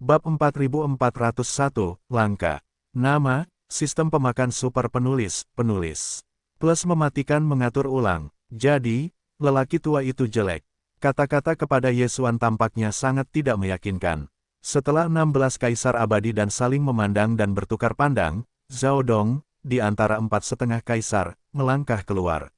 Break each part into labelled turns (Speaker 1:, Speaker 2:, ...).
Speaker 1: Bab 4401, Langka. Nama, Sistem Pemakan Super Penulis, Plus mematikan mengatur ulang. Jadi, lelaki tua itu jelek. Kata-kata kepada Yesuan tampaknya sangat tidak meyakinkan. Setelah 16 kaisar abadi dan saling memandang dan bertukar pandang, Zhao Dong, di antara 4,5 kaisar, melangkah keluar.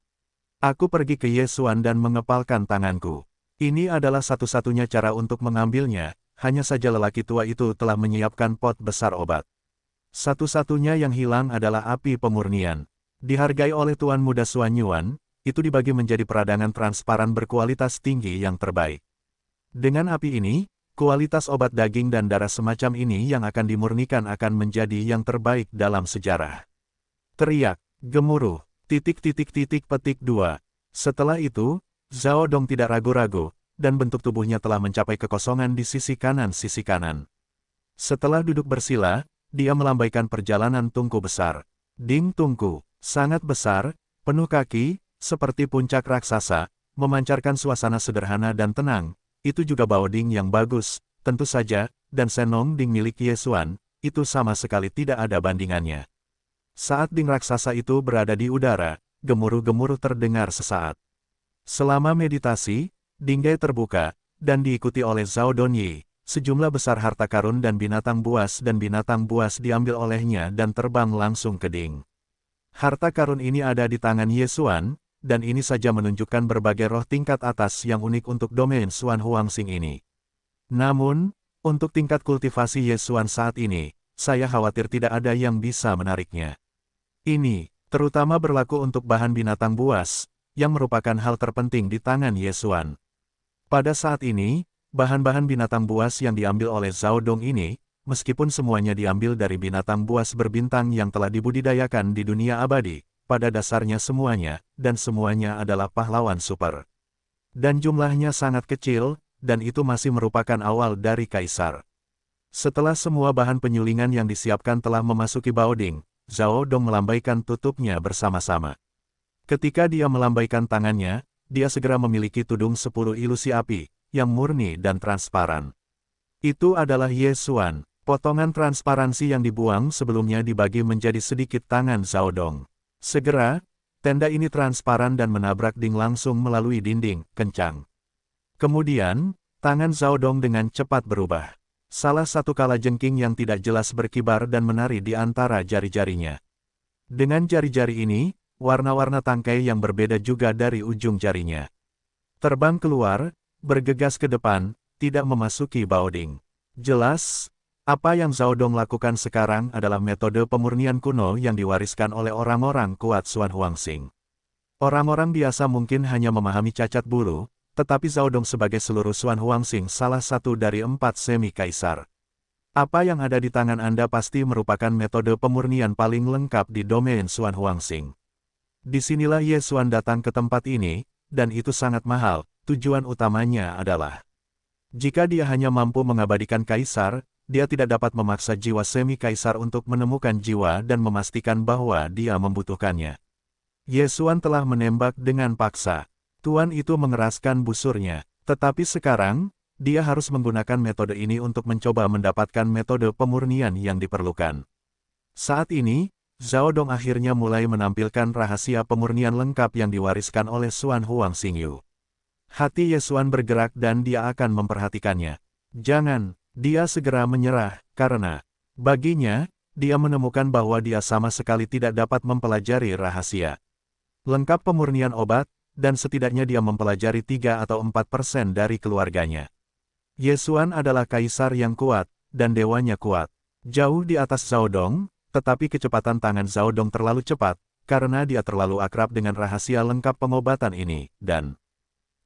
Speaker 1: Aku pergi ke Yesuan dan mengepalkan tanganku. Ini adalah satu-satunya cara untuk mengambilnya, hanya saja lelaki tua itu telah menyiapkan pot besar obat. Satu-satunya yang hilang adalah api pemurnian. Dihargai oleh Tuan Muda Xuan Yuan, itu dibagi menjadi peradangan transparan berkualitas tinggi yang terbaik. Dengan api ini, kualitas obat daging dan darah semacam ini yang akan dimurnikan akan menjadi yang terbaik dalam sejarah. Teriak, gemuruh, petik 2. Setelah itu, Zhao Dong tidak ragu-ragu, dan bentuk tubuhnya telah mencapai kekosongan di sisi kanan. Setelah duduk bersila, dia melambaikan perjalanan tungku besar. Ding tungku, sangat besar, penuh kaki, seperti puncak raksasa, memancarkan suasana sederhana dan tenang. Itu juga Baoding yang bagus, tentu saja, dan Senong Ding milik Yesuan, itu sama sekali tidak ada bandingannya. Saat ding raksasa itu berada di udara, gemuruh-gemuruh terdengar sesaat. Selama meditasi, dinggai terbuka, dan diikuti oleh Zhao Donyi, sejumlah besar harta karun dan binatang buas diambil olehnya dan terbang langsung ke Ding. Harta karun ini ada di tangan Yesuan, dan ini saja menunjukkan berbagai roh tingkat atas yang unik untuk domain Xuan Huangxing ini. Namun, untuk tingkat kultivasi Yesuan saat ini, saya khawatir tidak ada yang bisa menariknya. Ini, terutama berlaku untuk bahan binatang buas, yang merupakan hal terpenting di tangan Yesuan. Pada saat ini, bahan-bahan binatang buas yang diambil oleh Zhao Dong ini, meskipun semuanya diambil dari binatang buas berbintang yang telah dibudidayakan di dunia abadi, pada dasarnya semuanya, dan semuanya adalah pahlawan super. Dan jumlahnya sangat kecil, dan itu masih merupakan awal dari kaisar. Setelah semua bahan penyulingan yang disiapkan telah memasuki Baoding, Zhao Dong melambaikan tutupnya bersama-sama. Ketika dia melambaikan tangannya, dia segera memiliki tudung 10 ilusi api, yang murni dan transparan. Itu adalah Yesuan, potongan transparansi yang dibuang sebelumnya dibagi menjadi sedikit tangan Zhao Dong. Segera, tenda ini transparan dan menabrak Ding langsung melalui dinding, kencang. Kemudian, tangan Zhao Dong dengan cepat berubah. Salah satu kalajengking yang tidak jelas berkibar dan menari di antara jari-jarinya. Dengan jari-jari ini, warna-warna tangkai yang berbeda juga dari ujung jarinya. Terbang keluar, bergegas ke depan, tidak memasuki Baoding. Jelas, apa yang Zhao Dong lakukan sekarang adalah metode pemurnian kuno yang diwariskan oleh orang-orang kuat Xuan Huangxing. Orang-orang biasa mungkin hanya memahami cacat bulu, tetapi Zhao Dong sebagai seluruh Xuan Huangxing salah satu dari 4 semi-kaisar. Apa yang ada di tangan Anda pasti merupakan metode pemurnian paling lengkap di domain Xuan Huangxing. Disinilah Yesuan datang ke tempat ini, dan itu sangat mahal, tujuan utamanya adalah jika dia hanya mampu mengabadikan kaisar, dia tidak dapat memaksa jiwa semi-kaisar untuk menemukan jiwa dan memastikan bahwa dia membutuhkannya. Yesuan telah menembak dengan paksa. Tuan itu mengeraskan busurnya, tetapi sekarang, dia harus menggunakan metode ini untuk mencoba mendapatkan metode pemurnian yang diperlukan. Saat ini, Zhao Dong akhirnya mulai menampilkan rahasia pemurnian lengkap yang diwariskan oleh Xuan Huangxing Yu. Hati Yesuan bergerak dan dia akan memperhatikannya. Jangan, dia segera menyerah, karena, baginya, dia menemukan bahwa dia sama sekali tidak dapat mempelajari rahasia lengkap pemurnian obat, dan setidaknya dia mempelajari 3 atau 4% dari keluarganya. Yesuan adalah kaisar yang kuat, dan dewanya kuat. Jauh di atas Zhao Dong, tetapi kecepatan tangan Zhao Dong terlalu cepat, karena dia terlalu akrab dengan rahasia lengkap pengobatan ini, dan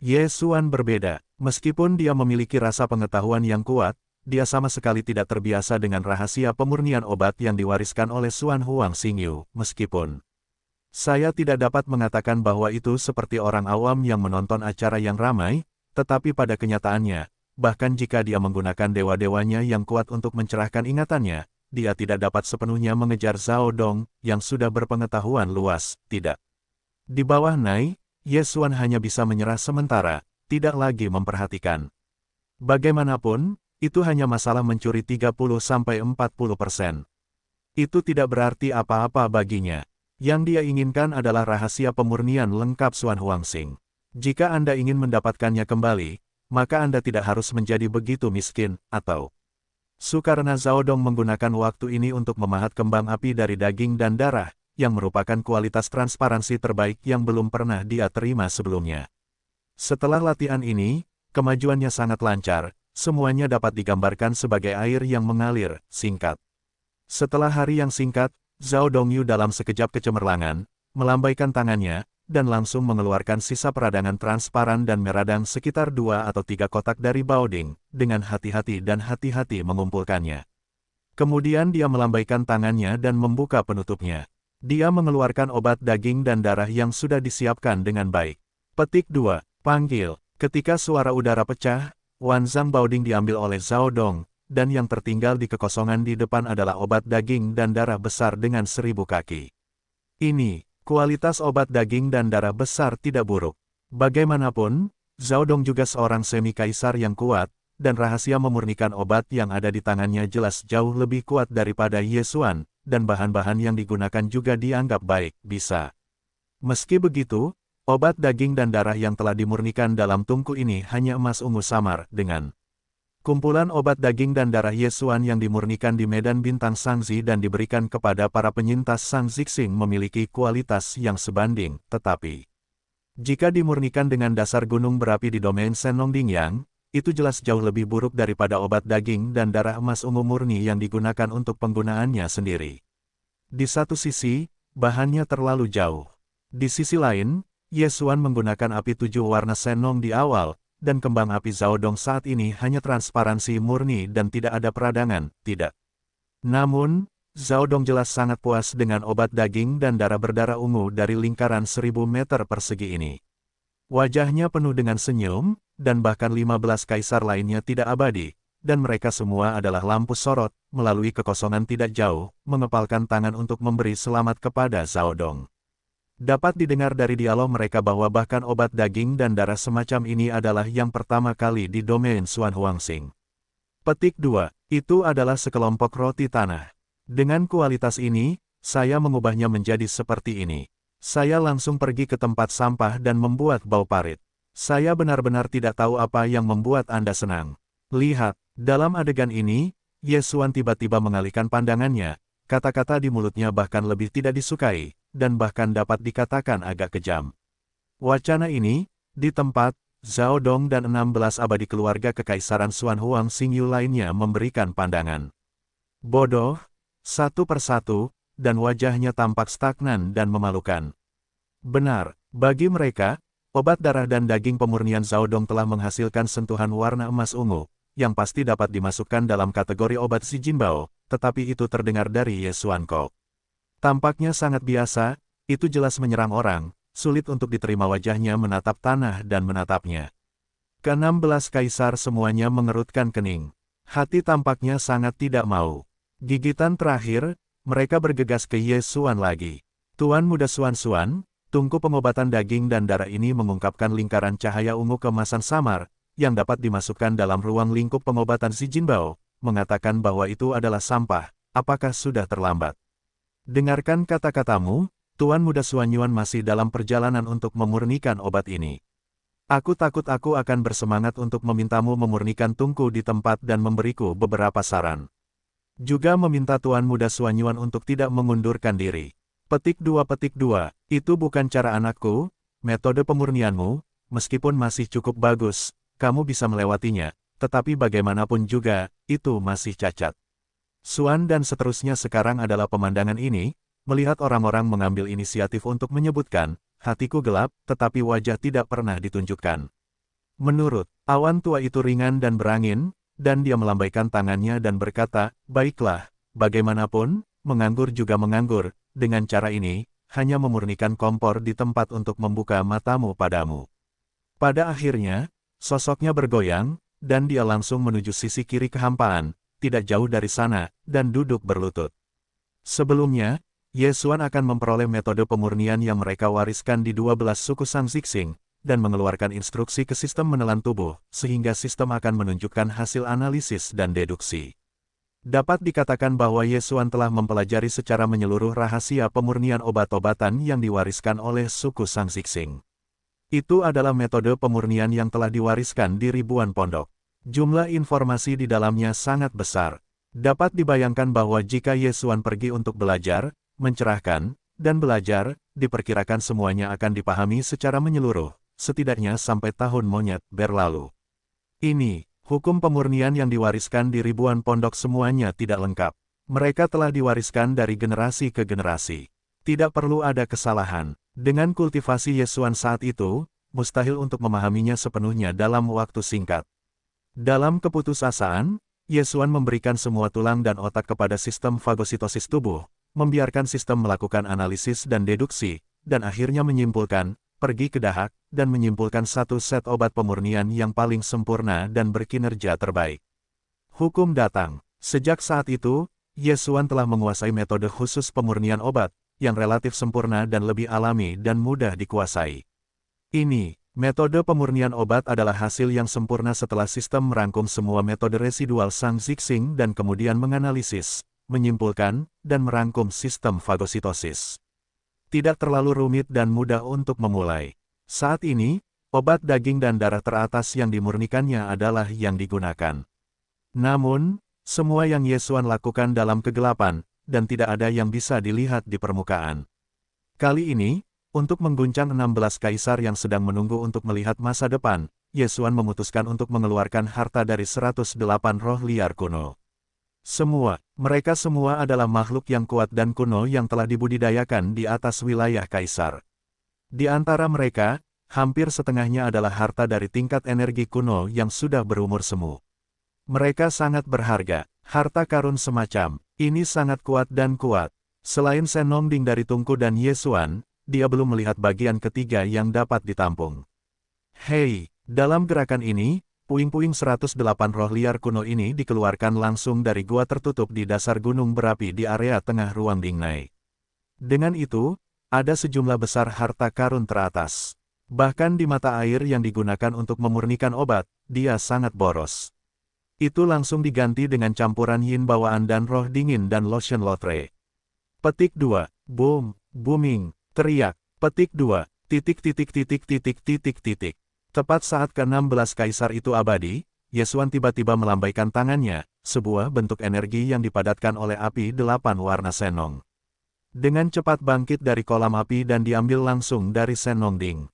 Speaker 1: Yesuan berbeda. Meskipun dia memiliki rasa pengetahuan yang kuat, dia sama sekali tidak terbiasa dengan rahasia pemurnian obat yang diwariskan oleh Xuan Huangxing Yu, meskipun saya tidak dapat mengatakan bahwa itu seperti orang awam yang menonton acara yang ramai, tetapi pada kenyataannya, bahkan jika dia menggunakan dewa-dewanya yang kuat untuk mencerahkan ingatannya, dia tidak dapat sepenuhnya mengejar Zhao Dong, yang sudah berpengetahuan luas, tidak. Di bawah Nai, Yesuan hanya bisa menyerah sementara, tidak lagi memperhatikan. Bagaimanapun, itu hanya masalah mencuri 30–40%. Itu tidak berarti apa-apa baginya. Yang dia inginkan adalah rahasia pemurnian lengkap Xuan Huangxing. Jika Anda ingin mendapatkannya kembali, maka Anda tidak harus menjadi begitu miskin, atau karena Zhao Dong menggunakan waktu ini untuk memahat kembang api dari daging dan darah, yang merupakan kualitas transparansi terbaik yang belum pernah dia terima sebelumnya. Setelah latihan ini, kemajuannya sangat lancar, semuanya dapat digambarkan sebagai air yang mengalir, singkat. Setelah hari yang singkat, Zhao Dongyu dalam sekejap kecemerlangan, melambaikan tangannya, dan langsung mengeluarkan sisa peradangan transparan dan meradang sekitar 2 atau 3 kotak dari Baoding, dengan hati-hati dan hati-hati mengumpulkannya. Kemudian dia melambaikan tangannya dan membuka penutupnya. Dia mengeluarkan obat daging dan darah yang sudah disiapkan dengan baik. Petik 2. Panggil. Ketika suara udara pecah, Wanzang Baoding diambil oleh Zhao Dong, dan yang tertinggal di kekosongan di depan adalah obat daging dan darah besar dengan 1000 kaki. Ini, kualitas obat daging dan darah besar tidak buruk. Bagaimanapun, Zhao Dong juga seorang semi-kaisar yang kuat, dan rahasia memurnikan obat yang ada di tangannya jelas jauh lebih kuat daripada Ye Xuan, dan bahan-bahan yang digunakan juga dianggap baik, bisa. Meski begitu, obat daging dan darah yang telah dimurnikan dalam tungku ini hanya emas ungu samar, dengan kumpulan obat daging dan darah Ye Xuan yang dimurnikan di medan bintang Shangzi dan diberikan kepada para penyintas Sang Zixing memiliki kualitas yang sebanding, tetapi jika dimurnikan dengan dasar gunung berapi di domain Senong Dingyang, itu jelas jauh lebih buruk daripada obat daging dan darah emas ungu murni yang digunakan untuk penggunaannya sendiri. Di satu sisi, bahannya terlalu jauh. Di sisi lain, Ye Xuan menggunakan api 7 warna Senong di awal, dan kembang api Zhao Dong saat ini hanya transparansi murni dan tidak ada peradangan, tidak. Namun, Zhao Dong jelas sangat puas dengan obat daging dan darah berdarah ungu dari lingkaran 1000 meter persegi ini. Wajahnya penuh dengan senyum, dan bahkan 15 kaisar lainnya tidak abadi, dan mereka semua adalah lampu sorot, melalui kekosongan tidak jauh, mengepalkan tangan untuk memberi selamat kepada Zhao Dong. Dapat didengar dari dialog mereka bahwa bahkan obat daging dan darah semacam ini adalah yang pertama kali di domain Xuan Huangxing. Petik 2. Itu adalah sekelompok roti tanah. Dengan kualitas ini, saya mengubahnya menjadi seperti ini. Saya langsung pergi ke tempat sampah dan membuat bau parit. Saya benar-benar tidak tahu apa yang membuat Anda senang. Lihat, dalam adegan ini, Ye Xuan tiba-tiba mengalihkan pandangannya, kata-kata di mulutnya bahkan lebih tidak disukai, dan bahkan dapat dikatakan agak kejam. Wacana ini, di tempat, Zhao Dong dan 16 abadi keluarga kekaisaran Xuan Huangxing lainnya memberikan pandangan bodoh, satu persatu, dan wajahnya tampak stagnan dan memalukan. Benar, bagi mereka, obat darah dan daging pemurnian Zhao Dong telah menghasilkan sentuhan warna emas ungu, yang pasti dapat dimasukkan dalam kategori obat si Jinbao, tetapi itu terdengar dari Ye Xuan Kok. Tampaknya sangat biasa, itu jelas menyerang orang, sulit untuk diterima wajahnya menatap tanah dan menatapnya. Ke-16 kaisar semuanya mengerutkan kening. Hati tampaknya sangat tidak mau. Gigitan terakhir, mereka bergegas ke Ye Xuan lagi. Tuan Muda Xuan, tungku pengobatan daging dan darah ini mengungkapkan lingkaran cahaya ungu keemasan samar, yang dapat dimasukkan dalam ruang lingkup pengobatan si Jinbao, mengatakan bahwa itu adalah sampah, apakah sudah terlambat? Dengarkan kata-katamu, Tuan Muda Xuanyuan masih dalam perjalanan untuk memurnikan obat ini. Aku takut aku akan bersemangat untuk memintamu memurnikan tungku di tempat dan memberiku beberapa saran. Juga meminta Tuan Muda Xuanyuan untuk tidak mengundurkan diri. Petik 2. Itu bukan cara anakku, metode pemurnianmu, meskipun masih cukup bagus, kamu bisa melewatinya, tetapi bagaimanapun juga, itu masih cacat. Xuan dan seterusnya sekarang adalah pemandangan ini, melihat orang-orang mengambil inisiatif untuk menyebutkan, hatiku gelap, tetapi wajah tidak pernah ditunjukkan. Menurut, awan tua itu ringan dan berangin, dan dia melambaikan tangannya dan berkata, baiklah, bagaimanapun, menganggur juga menganggur, dengan cara ini, hanya memurnikan kompor di tempat untuk membuka matamu padamu. Pada akhirnya, sosoknya bergoyang, dan dia langsung menuju sisi kiri kehampaan, tidak jauh dari sana, dan duduk berlutut. Sebelumnya, Ye Xuan akan memperoleh metode pemurnian yang mereka wariskan di 12 suku Sang Zixing, dan mengeluarkan instruksi ke sistem menelan tubuh, sehingga sistem akan menunjukkan hasil analisis dan deduksi. Dapat dikatakan bahwa Ye Xuan telah mempelajari secara menyeluruh rahasia pemurnian obat-obatan yang diwariskan oleh suku Sang Xixing. Itu adalah metode pemurnian yang telah diwariskan di ribuan pondok. Jumlah informasi di dalamnya sangat besar. Dapat dibayangkan bahwa jika Ye Xuan pergi untuk belajar, mencerahkan, dan belajar, diperkirakan semuanya akan dipahami secara menyeluruh, setidaknya sampai tahun monyet berlalu. Ini, hukum pemurnian yang diwariskan di ribuan pondok semuanya tidak lengkap. Mereka telah diwariskan dari generasi ke generasi. Tidak perlu ada kesalahan. Dengan kultivasi Ye Xuan saat itu, mustahil untuk memahaminya sepenuhnya dalam waktu singkat. Dalam keputusasaan, Ye Xuan memberikan semua tulang dan otak kepada sistem fagositosis tubuh, membiarkan sistem melakukan analisis dan deduksi, dan akhirnya menyimpulkan, pergi ke dahak, dan menyimpulkan satu set obat pemurnian yang paling sempurna dan berkinerja terbaik. Hukum datang. Sejak saat itu, Ye Xuan telah menguasai metode khusus pemurnian obat, yang relatif sempurna dan lebih alami dan mudah dikuasai. Ini, metode pemurnian obat adalah hasil yang sempurna setelah sistem merangkum semua metode residual Sang Xixing dan kemudian menganalisis, menyimpulkan, dan merangkum sistem fagositosis. Tidak terlalu rumit dan mudah untuk memulai. Saat ini, obat daging dan darah teratas yang dimurnikannya adalah yang digunakan. Namun, semua yang Ye Xuan lakukan dalam kegelapan, dan tidak ada yang bisa dilihat di permukaan. Kali ini, untuk mengguncang 16 kaisar yang sedang menunggu untuk melihat masa depan, Ye Xuan memutuskan untuk mengeluarkan harta dari 108 roh liar kuno. Mereka semua adalah makhluk yang kuat dan kuno yang telah dibudidayakan di atas wilayah kaisar. Di antara mereka, hampir setengahnya adalah harta dari tingkat energi kuno yang sudah berumur semu. Mereka sangat berharga. Harta karun semacam ini sangat kuat dan kuat. Selain Shen Nongding dari Tungku dan Ye Xuan, dia belum melihat bagian ketiga yang dapat ditampung. Hei, dalam gerakan ini, puing-puing 108 roh liar kuno ini dikeluarkan langsung dari gua tertutup di dasar gunung berapi di area tengah ruang Dingnai. Dengan itu, ada sejumlah besar harta karun teratas. Bahkan di mata air yang digunakan untuk memurnikan obat, dia sangat boros. Itu langsung diganti dengan campuran yin bawaan dan roh dingin dan lotion lotre. Petik 2. Boom, booming, teriak. Petik 2. Titik. Tepat saat ke-16 kaisar itu abadi, Ye Xuan tiba-tiba melambaikan tangannya, sebuah bentuk energi yang dipadatkan oleh api 8 warna Senong. Dengan cepat bangkit dari kolam api dan diambil langsung dari Shen Nongding.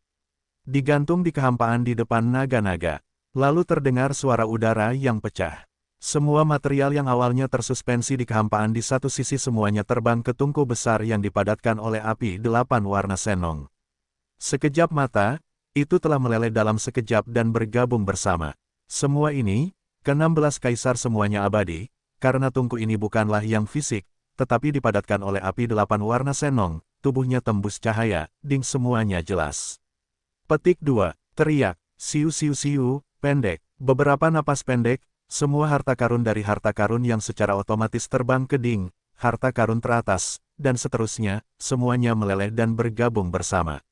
Speaker 1: Digantung di kehampaan di depan naga-naga. Lalu terdengar suara udara yang pecah. Semua material yang awalnya tersuspensi di kehampaan di satu sisi semuanya terbang ke tungku besar yang dipadatkan oleh api 8 warna Senong. Sekejap mata, itu telah meleleh dalam sekejap dan bergabung bersama. Semua ini, ke-16 kaisar semuanya abadi, karena tungku ini bukanlah yang fisik, tetapi dipadatkan oleh api 8 warna Senong, tubuhnya tembus cahaya, ding semuanya jelas. Petik 2. Teriak, siu, pendek, beberapa napas pendek, semua harta karun dari harta karun yang secara otomatis terbang ke ding, harta karun teratas, dan seterusnya, semuanya meleleh dan bergabung bersama.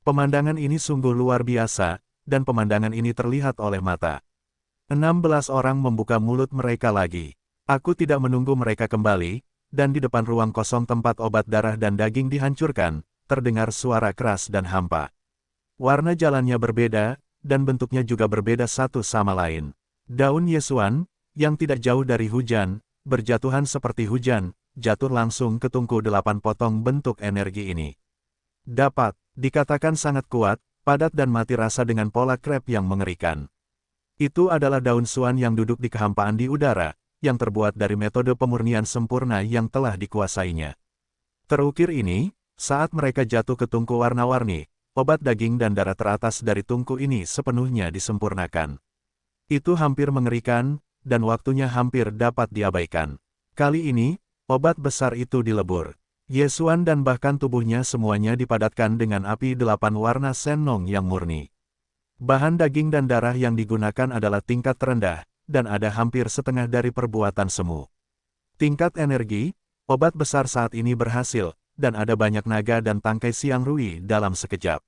Speaker 1: Pemandangan ini sungguh luar biasa, dan pemandangan ini terlihat oleh mata. 16 orang membuka mulut mereka lagi. Aku tidak menunggu mereka kembali, dan di depan ruang kosong tempat obat darah dan daging dihancurkan, terdengar suara keras dan hampa. Warna jalannya berbeda, dan bentuknya juga berbeda satu sama lain. Daun Ye Xuan, yang tidak jauh dari hujan, berjatuhan seperti hujan, jatuh langsung ke tungku 8 potong bentuk energi ini. Dapat dikatakan sangat kuat, padat dan mati rasa dengan pola krep yang mengerikan. Itu adalah daun Xuan yang duduk di kehampaan di udara, yang terbuat dari metode pemurnian sempurna yang telah dikuasainya. Terukir ini, saat mereka jatuh ke tungku warna-warni, obat daging dan darah teratas dari tungku ini sepenuhnya disempurnakan. Itu hampir mengerikan, dan waktunya hampir dapat diabaikan. Kali ini, obat besar itu dilebur. Ye Xuan dan bahkan tubuhnya semuanya dipadatkan dengan api 8 warna Senong yang murni. Bahan daging dan darah yang digunakan adalah tingkat terendah, dan ada hampir setengah dari perbuatan semu. Tingkat energi, obat besar saat ini berhasil, dan ada banyak naga dan tangkai siang rui dalam sekejap.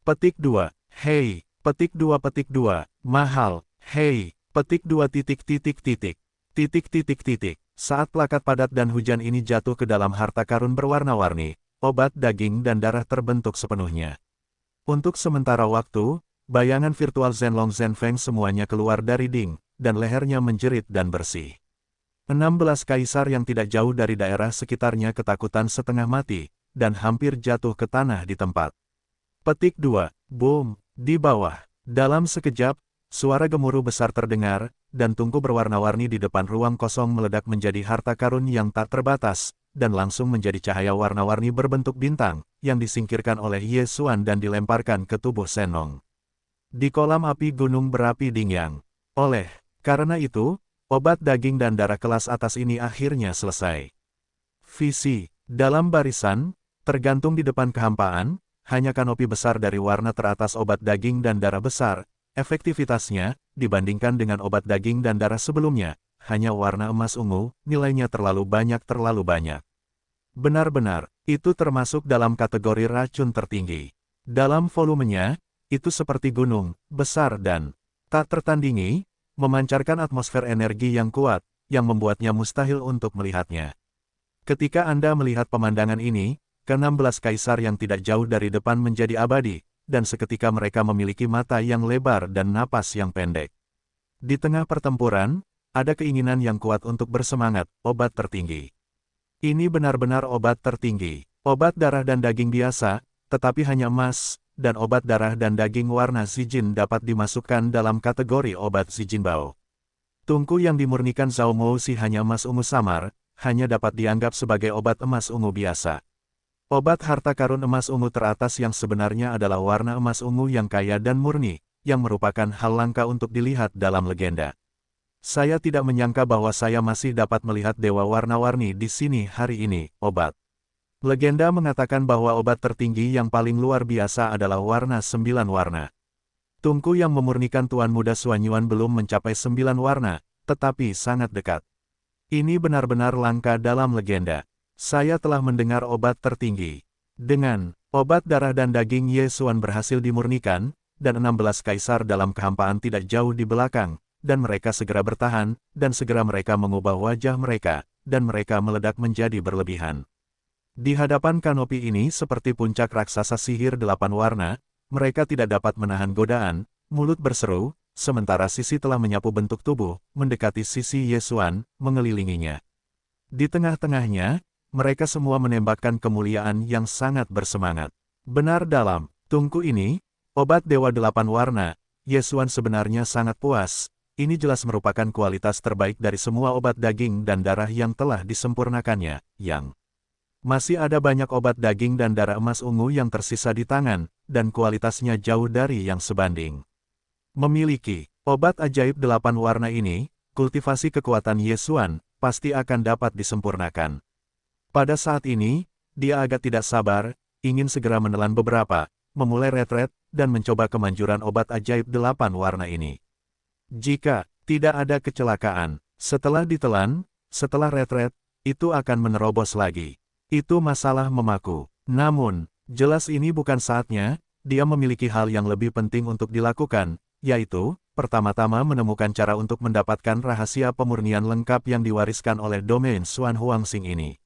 Speaker 1: Petik 2. Hei, petik 2 petik 2, mahal, hei, petik 2 titik titik titik, titik titik titik. Saat plakat padat dan hujan ini jatuh ke dalam harta karun berwarna-warni, obat daging dan darah terbentuk sepenuhnya. Untuk sementara waktu, bayangan virtual Zhenlong Zhenfeng semuanya keluar dari Ding, dan lehernya menjerit dan bersih. 16 kaisar yang tidak jauh dari daerah sekitarnya ketakutan setengah mati, dan hampir jatuh ke tanah di tempat. Petik 2, boom, di bawah. Dalam sekejap, suara gemuruh besar terdengar, dan tungku berwarna-warni di depan ruang kosong meledak menjadi harta karun yang tak terbatas, dan langsung menjadi cahaya warna-warni berbentuk bintang, yang disingkirkan oleh Ye Xuan dan dilemparkan ke tubuh Shenlong. Di kolam api gunung berapi Dingyang. Karena itu, obat daging dan darah kelas atas ini akhirnya selesai. Visi, dalam barisan, tergantung di depan kehampaan, hanya kanopi besar dari warna teratas obat daging dan darah besar, efektivitasnya, dibandingkan dengan obat daging dan darah sebelumnya, hanya warna emas ungu, nilainya terlalu banyak. Benar-benar, itu termasuk dalam kategori racun tertinggi. Dalam volumenya, itu seperti gunung, besar dan tak tertandingi, memancarkan atmosfer energi yang kuat, yang membuatnya mustahil untuk melihatnya. Ketika Anda melihat pemandangan ini, ke-16 kaisar yang tidak jauh dari depan menjadi abadi, dan seketika mereka memiliki mata yang lebar dan napas yang pendek. Di tengah pertempuran, ada keinginan yang kuat untuk bersemangat, obat tertinggi. Ini benar-benar obat tertinggi. Obat darah dan daging biasa, tetapi hanya emas, dan obat darah dan daging warna Zijin dapat dimasukkan dalam kategori obat Zijinbao. Tungku yang dimurnikan Zhao Mouxi hanya emas ungu samar, hanya dapat dianggap sebagai obat emas ungu biasa. Obat harta karun emas ungu teratas yang sebenarnya adalah warna emas ungu yang kaya dan murni, yang merupakan hal langka untuk dilihat dalam legenda. Saya tidak menyangka bahwa saya masih dapat melihat dewa warna-warni di sini hari ini, obat. Legenda mengatakan bahwa obat tertinggi yang paling luar biasa adalah warna 9 warna. Tungku yang memurnikan Tuan Muda Suanyuan belum mencapai 9 warna, tetapi sangat dekat. Ini benar-benar langka dalam legenda. Saya telah mendengar obat tertinggi. Dengan obat darah dan daging Ye Xuan berhasil dimurnikan, dan 16 kaisar dalam kehampaan tidak jauh di belakang, dan mereka segera bertahan, dan segera mereka mengubah wajah mereka, dan mereka meledak menjadi berlebihan. Di hadapan kanopi ini seperti puncak raksasa sihir 8 warna, mereka tidak dapat menahan godaan, mulut berseru, sementara sisi telah menyapu bentuk tubuh, mendekati sisi Ye Xuan, mengelilinginya. Di tengah-tengahnya, mereka semua menembakkan kemuliaan yang sangat bersemangat. Benar dalam tungku ini, obat dewa 8 warna, Ye Xuan sebenarnya sangat puas. Ini jelas merupakan kualitas terbaik dari semua obat daging dan darah yang telah disempurnakannya, yang masih ada banyak obat daging dan darah emas ungu yang tersisa di tangan, dan kualitasnya jauh dari yang sebanding. Memiliki obat ajaib 8 warna ini, kultivasi kekuatan Ye Xuan pasti akan dapat disempurnakan. Pada saat ini, dia agak tidak sabar, ingin segera menelan beberapa, memulai retret, dan mencoba kemanjuran obat ajaib 8 warna ini. Jika tidak ada kecelakaan, setelah ditelan, setelah retret, itu akan menerobos lagi. Itu masalah memaku. Namun, jelas ini bukan saatnya, dia memiliki hal yang lebih penting untuk dilakukan, yaitu, pertama-tama menemukan cara untuk mendapatkan rahasia pemurnian lengkap yang diwariskan oleh domain Xuan Huangxing ini.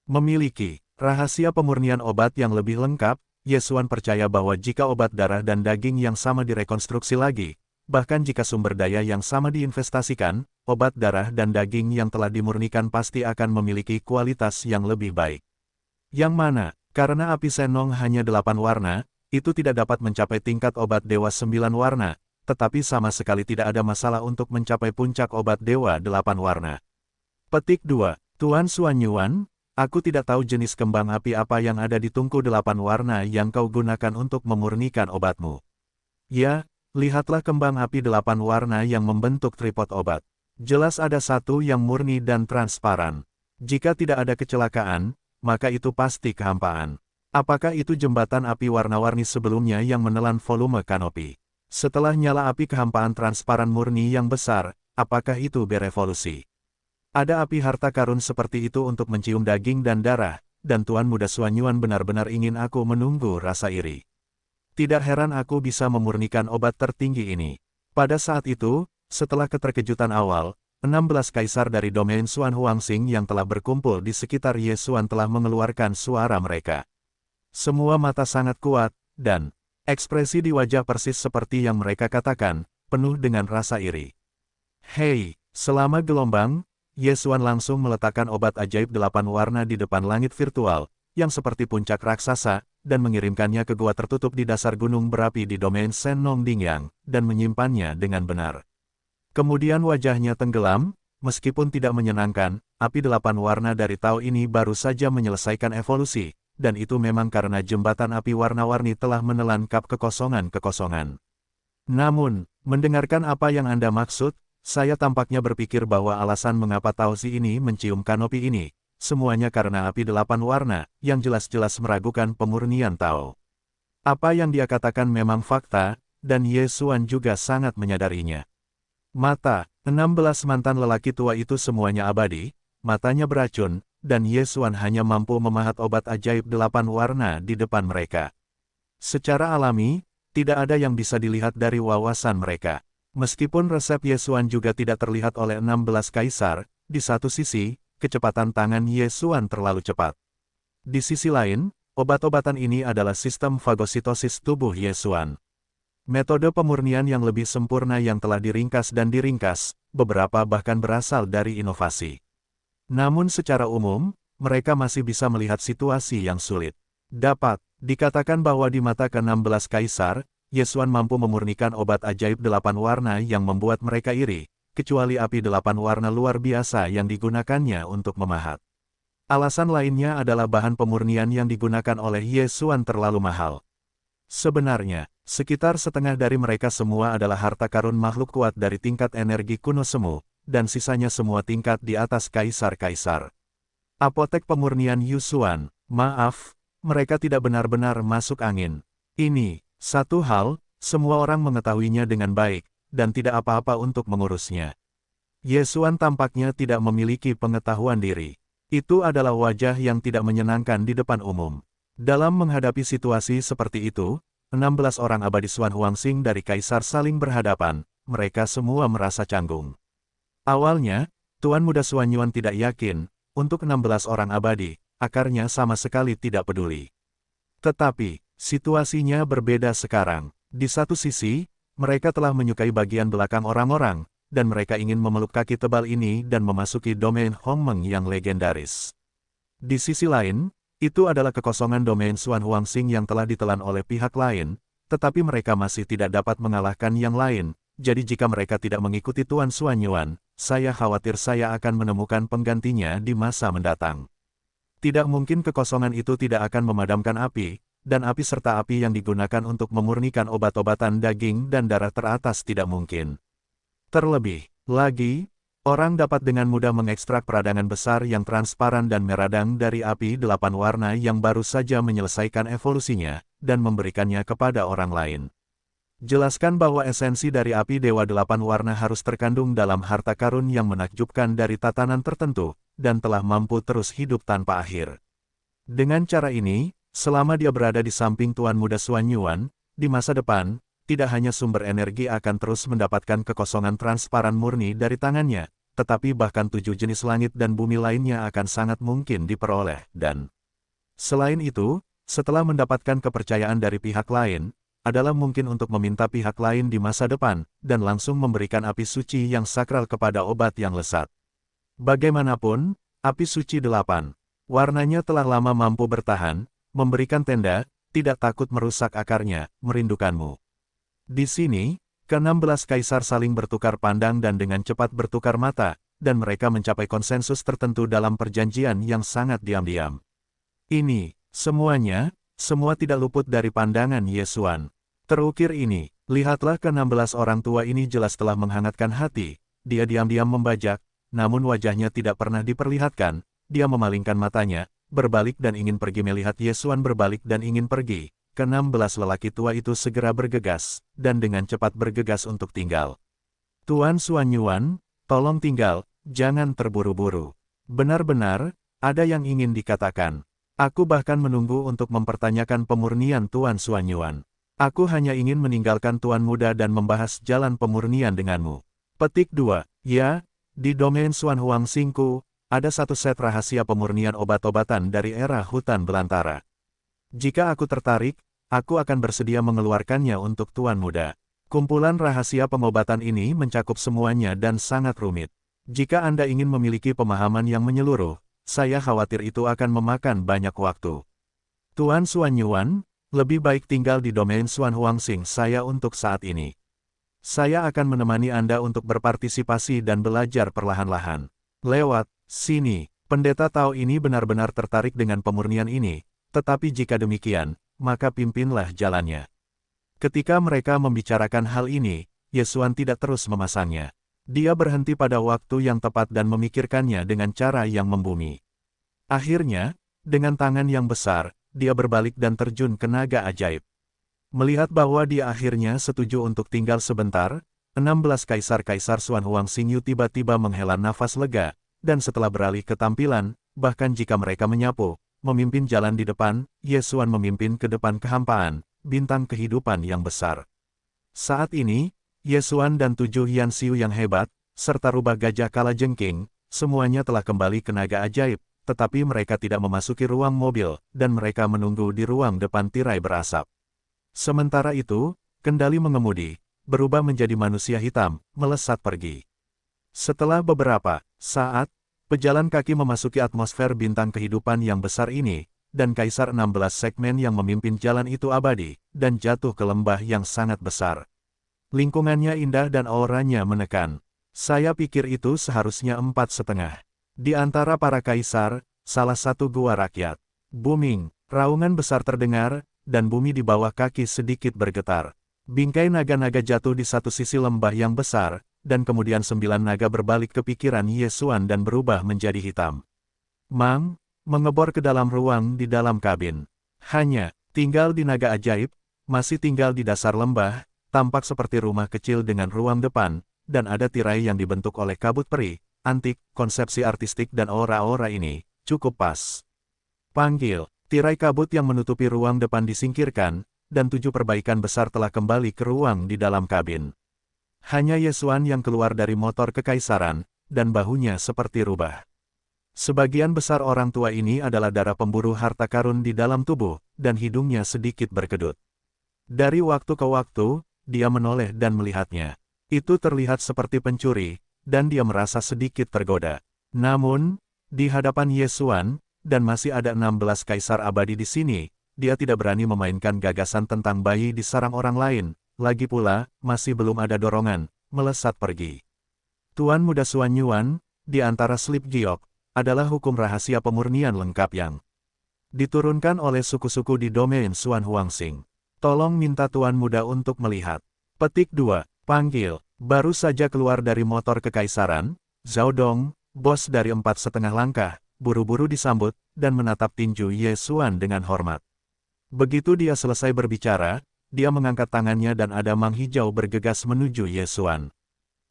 Speaker 1: Memiliki rahasia pemurnian obat yang lebih lengkap, Ye Xuan percaya bahwa jika obat darah dan daging yang sama direkonstruksi lagi, bahkan jika sumber daya yang sama diinvestasikan, obat darah dan daging yang telah dimurnikan pasti akan memiliki kualitas yang lebih baik. Yang mana, karena api Shenlong hanya 8 warna, itu tidak dapat mencapai tingkat obat dewa 9 warna, tetapi sama sekali tidak ada masalah untuk mencapai puncak obat dewa 8 warna. Petik 2. Tuan Suanyuan, aku tidak tahu jenis kembang api apa yang ada di tungku 8 warna yang kau gunakan untuk memurnikan obatmu. Ya, lihatlah kembang api 8 warna yang membentuk tripod obat. Jelas ada satu yang murni dan transparan. Jika tidak ada kecelakaan, maka itu pasti kehampaan. Apakah itu jembatan api warna-warni sebelumnya yang menelan volume kanopi? Setelah nyala api kehampaan transparan murni yang besar, apakah itu berevolusi? Ada api harta karun seperti itu untuk mencium daging dan darah, dan Tuan Muda Suanyuan benar-benar ingin aku menunggu rasa iri. Tidak heran aku bisa memurnikan obat tertinggi ini. Pada saat itu, setelah keterkejutan awal, 16 kaisar dari domain Xuan Huangxing yang telah berkumpul di sekitar Ye Xuan telah mengeluarkan suara mereka. Semua mata sangat kuat, dan ekspresi di wajah persis seperti yang mereka katakan, penuh dengan rasa iri. Hei, selama gelombang, Ye Xuan langsung meletakkan obat ajaib 8 warna di depan langit virtual, yang seperti puncak raksasa, dan mengirimkannya ke gua tertutup di dasar gunung berapi di domain Sennong Dingyang, dan menyimpannya dengan benar. Kemudian wajahnya tenggelam, meskipun tidak menyenangkan, api 8 warna dari Tao ini baru saja menyelesaikan evolusi, dan itu memang karena jembatan api warna-warni telah menelan kap kekosongan-kekosongan. Namun, mendengarkan apa yang Anda maksud, saya tampaknya berpikir bahwa alasan mengapa Tao Zi ini mencium kanopi ini, semuanya karena api 8 warna, yang jelas-jelas meragukan pemurnian Tao. Apa yang dia katakan memang fakta, dan Ye Xuan juga sangat menyadarinya. Mata, 16 mantan lelaki tua itu semuanya abadi, matanya beracun, dan Ye Xuan hanya mampu memahat obat ajaib 8 warna di depan mereka. Secara alami, tidak ada yang bisa dilihat dari wawasan mereka. Meskipun resep Ye Xuan juga tidak terlihat oleh 16 kaisar, di satu sisi, kecepatan tangan Ye Xuan terlalu cepat. Di sisi lain, obat-obatan ini adalah sistem fagositosis tubuh Ye Xuan. Metode pemurnian yang lebih sempurna yang telah diringkas dan diringkas, beberapa bahkan berasal dari inovasi. Namun secara umum, mereka masih bisa melihat situasi yang sulit. Dapat dikatakan bahwa di mata ke-16 kaisar, Ye Xuan mampu memurnikan obat ajaib 8 warna yang membuat mereka iri, kecuali api 8 warna luar biasa yang digunakannya untuk memahat. Alasan lainnya adalah bahan pemurnian yang digunakan oleh Ye Xuan terlalu mahal. Sebenarnya, sekitar setengah dari mereka semua adalah harta karun makhluk kuat dari tingkat energi kuno semu, dan sisanya semua tingkat di atas kaisar-kaisar. Apotek pemurnian Yu Xuan, maaf, mereka tidak benar-benar masuk angin. Ini, satu hal, semua orang mengetahuinya dengan baik, dan tidak apa-apa untuk mengurusnya. Ye Xuan tampaknya tidak memiliki pengetahuan diri. Itu adalah wajah yang tidak menyenangkan di depan umum. Dalam menghadapi situasi seperti itu, 16 orang abadi Xuan Huangxing dari kaisar saling berhadapan, mereka semua merasa canggung. Awalnya, Tuan Muda Xuan Yuan tidak yakin, untuk 16 orang abadi, akarnya sama sekali tidak peduli. Tetapi, situasinya berbeda sekarang. Di satu sisi, mereka telah menyukai bagian belakang orang-orang, dan mereka ingin memeluk kaki tebal ini dan memasuki domain Hongmeng yang legendaris. Di sisi lain, itu adalah kekosongan domain Xuan Huangxing yang telah ditelan oleh pihak lain, tetapi mereka masih tidak dapat mengalahkan yang lain, jadi jika mereka tidak mengikuti Tuan Xuan Yuan, saya khawatir saya akan menemukan penggantinya di masa mendatang. Tidak mungkin kekosongan itu tidak akan memadamkan api, dan api serta api yang digunakan untuk memurnikan obat-obatan daging dan darah teratas tidak mungkin. Terlebih lagi, orang dapat dengan mudah mengekstrak peradangan besar yang transparan dan meradang dari api 8 warna yang baru saja menyelesaikan evolusinya, dan memberikannya kepada orang lain. Jelaskan bahwa esensi dari api Dewa 8 warna harus terkandung dalam harta karun yang menakjubkan dari tatanan tertentu, dan telah mampu terus hidup tanpa akhir. Dengan cara ini, selama dia berada di samping Tuan Muda Xuan Yuan, di masa depan, tidak hanya sumber energi akan terus mendapatkan kekosongan transparan murni dari tangannya, tetapi bahkan 7 jenis langit dan bumi lainnya akan sangat mungkin diperoleh, dan selain itu, setelah mendapatkan kepercayaan dari pihak lain, adalah mungkin untuk meminta pihak lain di masa depan, dan langsung memberikan api suci yang sakral kepada obat yang lesat. Bagaimanapun, api suci 8 warnanya telah lama mampu bertahan, memberikan tenda, tidak takut merusak akarnya, merindukanmu. Di sini, ke-16 kaisar saling bertukar pandang dan dengan cepat bertukar mata, dan mereka mencapai konsensus tertentu dalam perjanjian yang sangat diam-diam. Ini, semuanya, semua tidak luput dari pandangan Ye Xuan. Terukir ini, lihatlah ke-16 orang tua ini jelas telah menghangatkan hati, dia diam-diam membajak, namun wajahnya tidak pernah diperlihatkan, dia memalingkan matanya, berbalik dan ingin pergi melihat Ye Xuan berbalik dan ingin pergi. Ke-16 lelaki tua itu segera bergegas, dan dengan cepat bergegas untuk tinggal. Tuan Xuan Yuan, tolong tinggal, jangan terburu-buru. Benar-benar, ada yang ingin dikatakan. Aku bahkan menunggu untuk mempertanyakan pemurnian Tuan Xuan Yuan. Aku hanya ingin meninggalkan Tuan Muda dan membahas jalan pemurnian denganmu. Petik 2. Ya, di domain Xuan Huangxingku, ada satu set rahasia pemurnian obat-obatan dari era hutan belantara. Jika aku tertarik, aku akan bersedia mengeluarkannya untuk Tuan Muda. Kumpulan rahasia pengobatan ini mencakup semuanya dan sangat rumit. Jika Anda ingin memiliki pemahaman yang menyeluruh, saya khawatir itu akan memakan banyak waktu. Tuan Xuan Yuan, lebih baik tinggal di domain Xuan Huangxing saya untuk saat ini. Saya akan menemani Anda untuk berpartisipasi dan belajar perlahan-lahan. Lewat sini, pendeta Tao ini benar-benar tertarik dengan pemurnian ini, tetapi jika demikian, maka pimpinlah jalannya. Ketika mereka membicarakan hal ini, Yesuan tidak terus memasangnya. Dia berhenti pada waktu yang tepat dan memikirkannya dengan cara yang membumi. Akhirnya, dengan tangan yang besar, dia berbalik dan terjun ke naga ajaib. Melihat bahwa dia akhirnya setuju untuk tinggal sebentar, 16 kaisar-kaisar Xuan Huangxingyu tiba-tiba menghela nafas lega, dan setelah beralih ke tampilan, bahkan jika mereka menyapu, memimpin jalan di depan, Yesuan memimpin ke depan kehampaan, bintang kehidupan yang besar. Saat ini, Yesuan dan 7 Yan Xiu yang hebat, serta rubah gajah kalajengking, semuanya telah kembali ke naga ajaib, tetapi mereka tidak memasuki ruang mobil, dan mereka menunggu di ruang depan tirai berasap. Sementara itu, kendali mengemudi, berubah menjadi manusia hitam, melesat pergi. Setelah beberapa saat, pejalan kaki memasuki atmosfer bintang kehidupan yang besar ini, dan Kaisar 16 segmen yang memimpin jalan itu abadi, dan jatuh ke lembah yang sangat besar. Lingkungannya indah dan auranya menekan. Saya pikir itu seharusnya 4,5. Di antara para kaisar, salah satu gua rakyat. Booming, raungan besar terdengar, dan bumi di bawah kaki sedikit bergetar. Bingkai naga-naga jatuh di satu sisi lembah yang besar, dan kemudian 9 naga berbalik ke pikiran Yesuan dan berubah menjadi hitam. Mang, mengebor ke dalam ruang di dalam kabin. Hanya, tinggal di naga ajaib, masih tinggal di dasar lembah, tampak seperti rumah kecil dengan ruang depan, dan ada tirai yang dibentuk oleh kabut peri, antik, konsepsi artistik dan aura-aura ini, cukup pas. Panggil, tirai kabut yang menutupi ruang depan disingkirkan, dan 7 perbaikan besar telah kembali ke ruang di dalam kabin. Hanya Yesuan yang keluar dari motor kekaisaran, dan bahunya seperti rubah. Sebagian besar orang tua ini adalah darah pemburu harta karun di dalam tubuh, dan hidungnya sedikit berkedut. Dari waktu ke waktu, dia menoleh dan melihatnya. Itu terlihat seperti pencuri, dan dia merasa sedikit tergoda. Namun, di hadapan Yesuan, dan masih ada 16 kaisar abadi di sini, dia tidak berani memainkan gagasan tentang bayi di sarang orang lain. Lagi pula, masih belum ada dorongan, melesat pergi. Tuan Muda Xuan Yuan, di antara Slip Giok, adalah hukum rahasia pemurnian lengkap yang diturunkan oleh suku-suku di domain Xuan Huangxing. Tolong minta Tuan Muda untuk melihat. Petik 2. Panggil. Baru saja keluar dari motor kekaisaran, Zhao Dong, bos dari 4,5 langkah, buru-buru disambut, dan menatap tinju Yesuan dengan hormat. Begitu dia selesai berbicara, dia mengangkat tangannya dan ada mang hijau bergegas menuju Yesuan.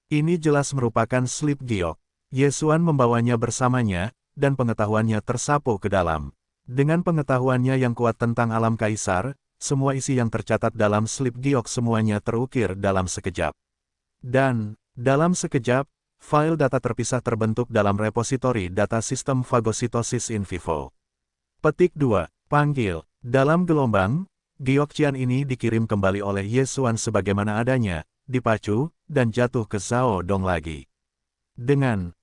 Speaker 1: Ini jelas merupakan Slip Giok. Yesuan membawanya bersamanya, dan pengetahuannya tersapu ke dalam. Dengan pengetahuannya yang kuat tentang alam kaisar, semua isi yang tercatat dalam Slip Giok semuanya terukir dalam sekejap. Dan, dalam sekejap, file data terpisah terbentuk dalam repositori data sistem fagositosis in vivo. Petik 2. Panggil. Dalam gelombang, Giokcian ini dikirim kembali oleh Yesuan sebagaimana adanya, dipacu, dan jatuh ke Zhao Dong lagi.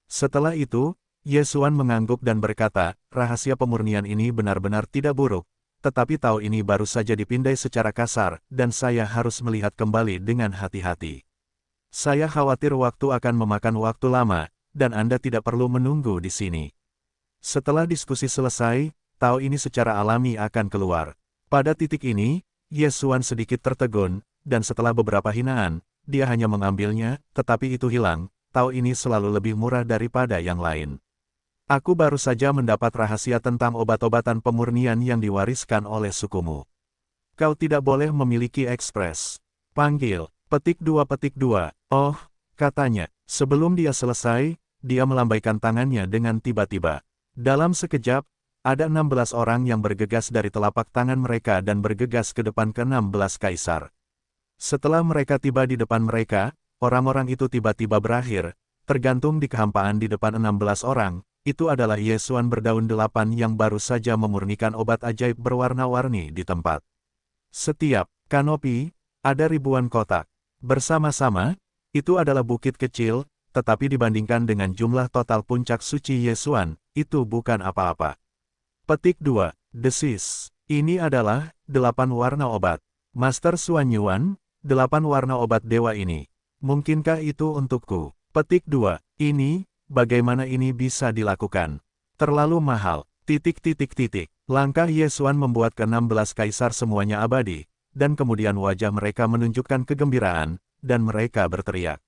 Speaker 1: Setelah itu, Yesuan mengangguk dan berkata, rahasia pemurnian ini benar-benar tidak buruk, tetapi tahu ini baru saja dipindai secara kasar, dan saya harus melihat kembali dengan hati-hati. Saya khawatir waktu akan memakan waktu lama, dan Anda tidak perlu menunggu di sini. Setelah diskusi selesai, tahu ini secara alami akan keluar. Pada titik ini, Yesuan sedikit tertegun, dan setelah beberapa hinaan, dia hanya mengambilnya, tetapi itu hilang. Tahu ini selalu lebih murah daripada yang lain. Aku baru saja mendapat rahasia tentang obat-obatan pemurnian yang diwariskan oleh sukumu. Kau tidak boleh memiliki ekspres. Panggil. Petik 2. Oh, katanya. Sebelum dia selesai, dia melambaikan tangannya dengan tiba-tiba. Dalam sekejap, ada 16 orang yang bergegas dari telapak tangan mereka dan bergegas ke depan ke-16 kaisar. Setelah mereka tiba di depan mereka, orang-orang itu tiba-tiba berakhir, tergantung di kehampaan di depan 16 orang, itu adalah Yesuan berdaun 8 yang baru saja memurnikan obat ajaib berwarna-warni di tempat. Setiap kanopi, ada ribuan kotak. Bersama-sama, itu adalah bukit kecil, tetapi dibandingkan dengan jumlah total puncak suci Yesuan, itu bukan apa-apa. Petik 2. Desis. Ini adalah 8 warna obat. Master Xuan Yuan, 8 warna obat dewa ini. Mungkinkah itu untukku? Petik 2. Ini, bagaimana ini bisa dilakukan? Terlalu mahal. Langkah Yesuan membuat ke-16 kaisar semuanya abadi, dan kemudian wajah mereka menunjukkan kegembiraan, dan mereka berteriak.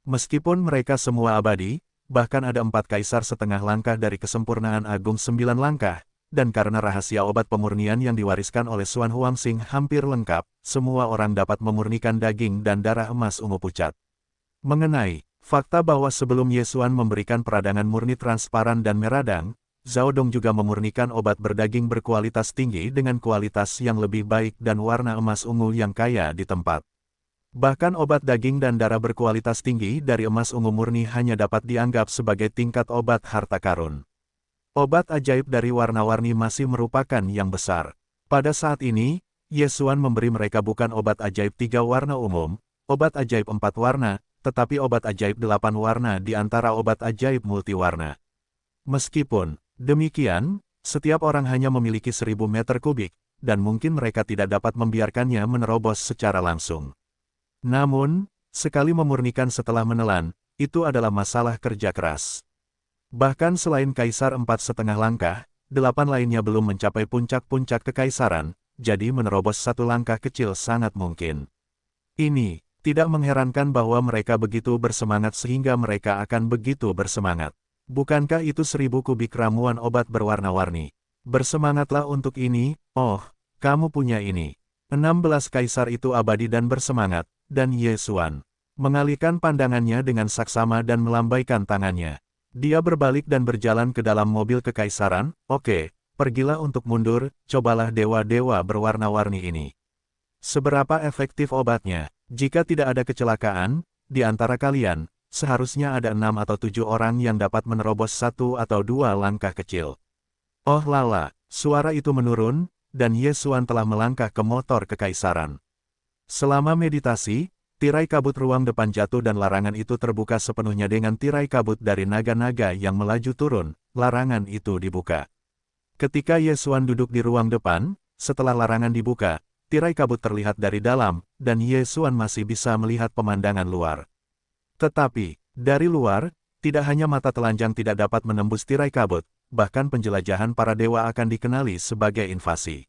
Speaker 1: Meskipun mereka semua abadi, bahkan ada 4 kaisar setengah langkah dari kesempurnaan agung 9 langkah, dan karena rahasia obat pemurnian yang diwariskan oleh Xuan Huangxing hampir lengkap, semua orang dapat memurnikan daging dan darah emas ungu pucat. Mengenai fakta bahwa sebelum Yesuan memberikan peradangan murni transparan dan meradang, Zhao Dong juga memurnikan obat berdaging berkualitas tinggi dengan kualitas yang lebih baik dan warna emas ungu yang kaya di tempat. Bahkan obat daging dan darah berkualitas tinggi dari emas ungu murni hanya dapat dianggap sebagai tingkat obat harta karun. Obat ajaib dari warna-warni masih merupakan yang besar. Pada saat ini, Yesuan memberi mereka bukan obat ajaib 3 warna umum, obat ajaib 4 warna, tetapi obat ajaib 8 warna di antara obat ajaib multiwarna. Meskipun demikian, setiap orang hanya memiliki 1000 meter kubik, dan mungkin mereka tidak dapat membiarkannya menerobos secara langsung. Namun, sekali memurnikan setelah menelan, itu adalah masalah kerja keras. Bahkan selain kaisar 4,5 langkah, 8 lainnya belum mencapai puncak-puncak kekaisaran, jadi menerobos 1 langkah kecil sangat mungkin. Ini tidak mengherankan bahwa mereka begitu bersemangat sehingga mereka akan begitu bersemangat. Bukankah itu 1000 kubik ramuan obat berwarna-warni? Bersemangatlah untuk ini, oh, kamu punya ini. 16 kaisar itu abadi dan bersemangat, dan Yesuan mengalihkan pandangannya dengan saksama dan melambaikan tangannya. Dia berbalik dan berjalan ke dalam mobil kekaisaran. Oke, pergilah untuk mundur, cobalah dewa-dewa berwarna-warni ini. Seberapa efektif obatnya? Jika tidak ada kecelakaan, di antara kalian, seharusnya ada 6 atau 7 orang yang dapat menerobos 1 atau 2 langkah kecil. Oh lala, suara itu menurun, dan Yesuan telah melangkah ke motor kekaisaran. Selama meditasi, tirai kabut ruang depan jatuh dan larangan itu terbuka sepenuhnya dengan tirai kabut dari naga-naga yang melaju turun, larangan itu dibuka. Ketika Yesuan duduk di ruang depan, setelah larangan dibuka, tirai kabut terlihat dari dalam, dan Yesuan masih bisa melihat pemandangan luar. Tetapi, dari luar, tidak hanya mata telanjang tidak dapat menembus tirai kabut, bahkan penjelajahan para dewa akan dikenali sebagai invasi.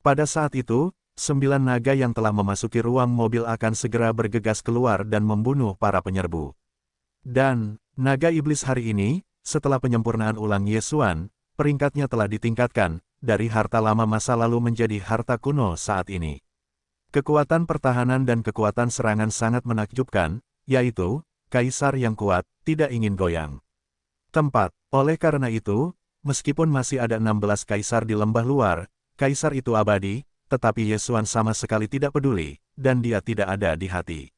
Speaker 1: Pada saat itu, 9 naga yang telah memasuki ruang mobil akan segera bergegas keluar dan membunuh para penyerbu. Dan, naga iblis hari ini, setelah penyempurnaan ulang Yesuan, peringkatnya telah ditingkatkan, dari harta lama masa lalu menjadi harta kuno saat ini. Kekuatan pertahanan dan kekuatan serangan sangat menakjubkan, yaitu, kaisar yang kuat, tidak ingin goyang. Tempat, oleh karena itu, meskipun masih ada 16 kaisar di lembah luar, kaisar itu abadi, tetapi Yesuan sama sekali tidak peduli, dan dia tidak ada di hati.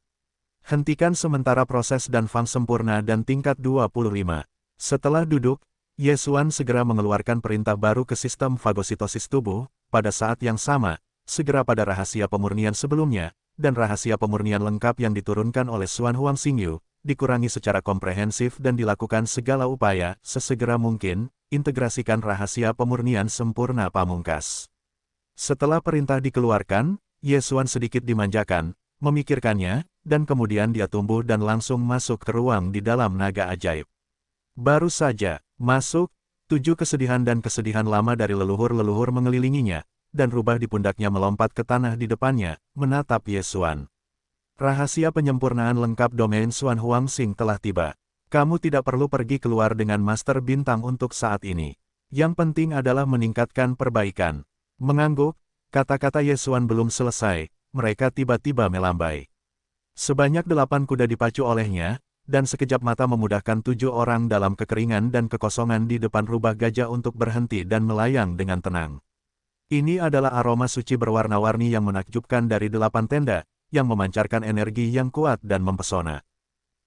Speaker 1: Hentikan sementara proses dan fang sempurna dan tingkat 25. Setelah duduk, Yesuan segera mengeluarkan perintah baru ke sistem fagositosis tubuh, pada saat yang sama, segera pada rahasia pemurnian sebelumnya, dan rahasia pemurnian lengkap yang diturunkan oleh Xuan Huangxingyu, dikurangi secara komprehensif dan dilakukan segala upaya, sesegera mungkin, integrasikan rahasia pemurnian sempurna pamungkas. Setelah perintah dikeluarkan, Yesuan sedikit dimanjakan, memikirkannya, dan kemudian dia tumbuh dan langsung masuk ke ruang di dalam naga ajaib. Baru saja masuk, 7 kesedihan dan kesedihan lama dari leluhur-leluhur mengelilinginya, dan rubah di pundaknya melompat ke tanah di depannya, menatap Yesuan. Rahasia penyempurnaan lengkap domain Xuan Huangxing telah tiba. Kamu tidak perlu pergi keluar dengan Master Bintang untuk saat ini. Yang penting adalah meningkatkan perbaikan. Mengangguk, kata-kata Yesuan belum selesai, mereka tiba-tiba melambai. Sebanyak 8 kuda dipacu olehnya, dan sekejap mata memudahkan 7 orang dalam kekeringan dan kekosongan di depan rubah gajah untuk berhenti dan melayang dengan tenang. Ini adalah aroma suci berwarna-warni yang menakjubkan dari 8 tenda, yang memancarkan energi yang kuat dan mempesona.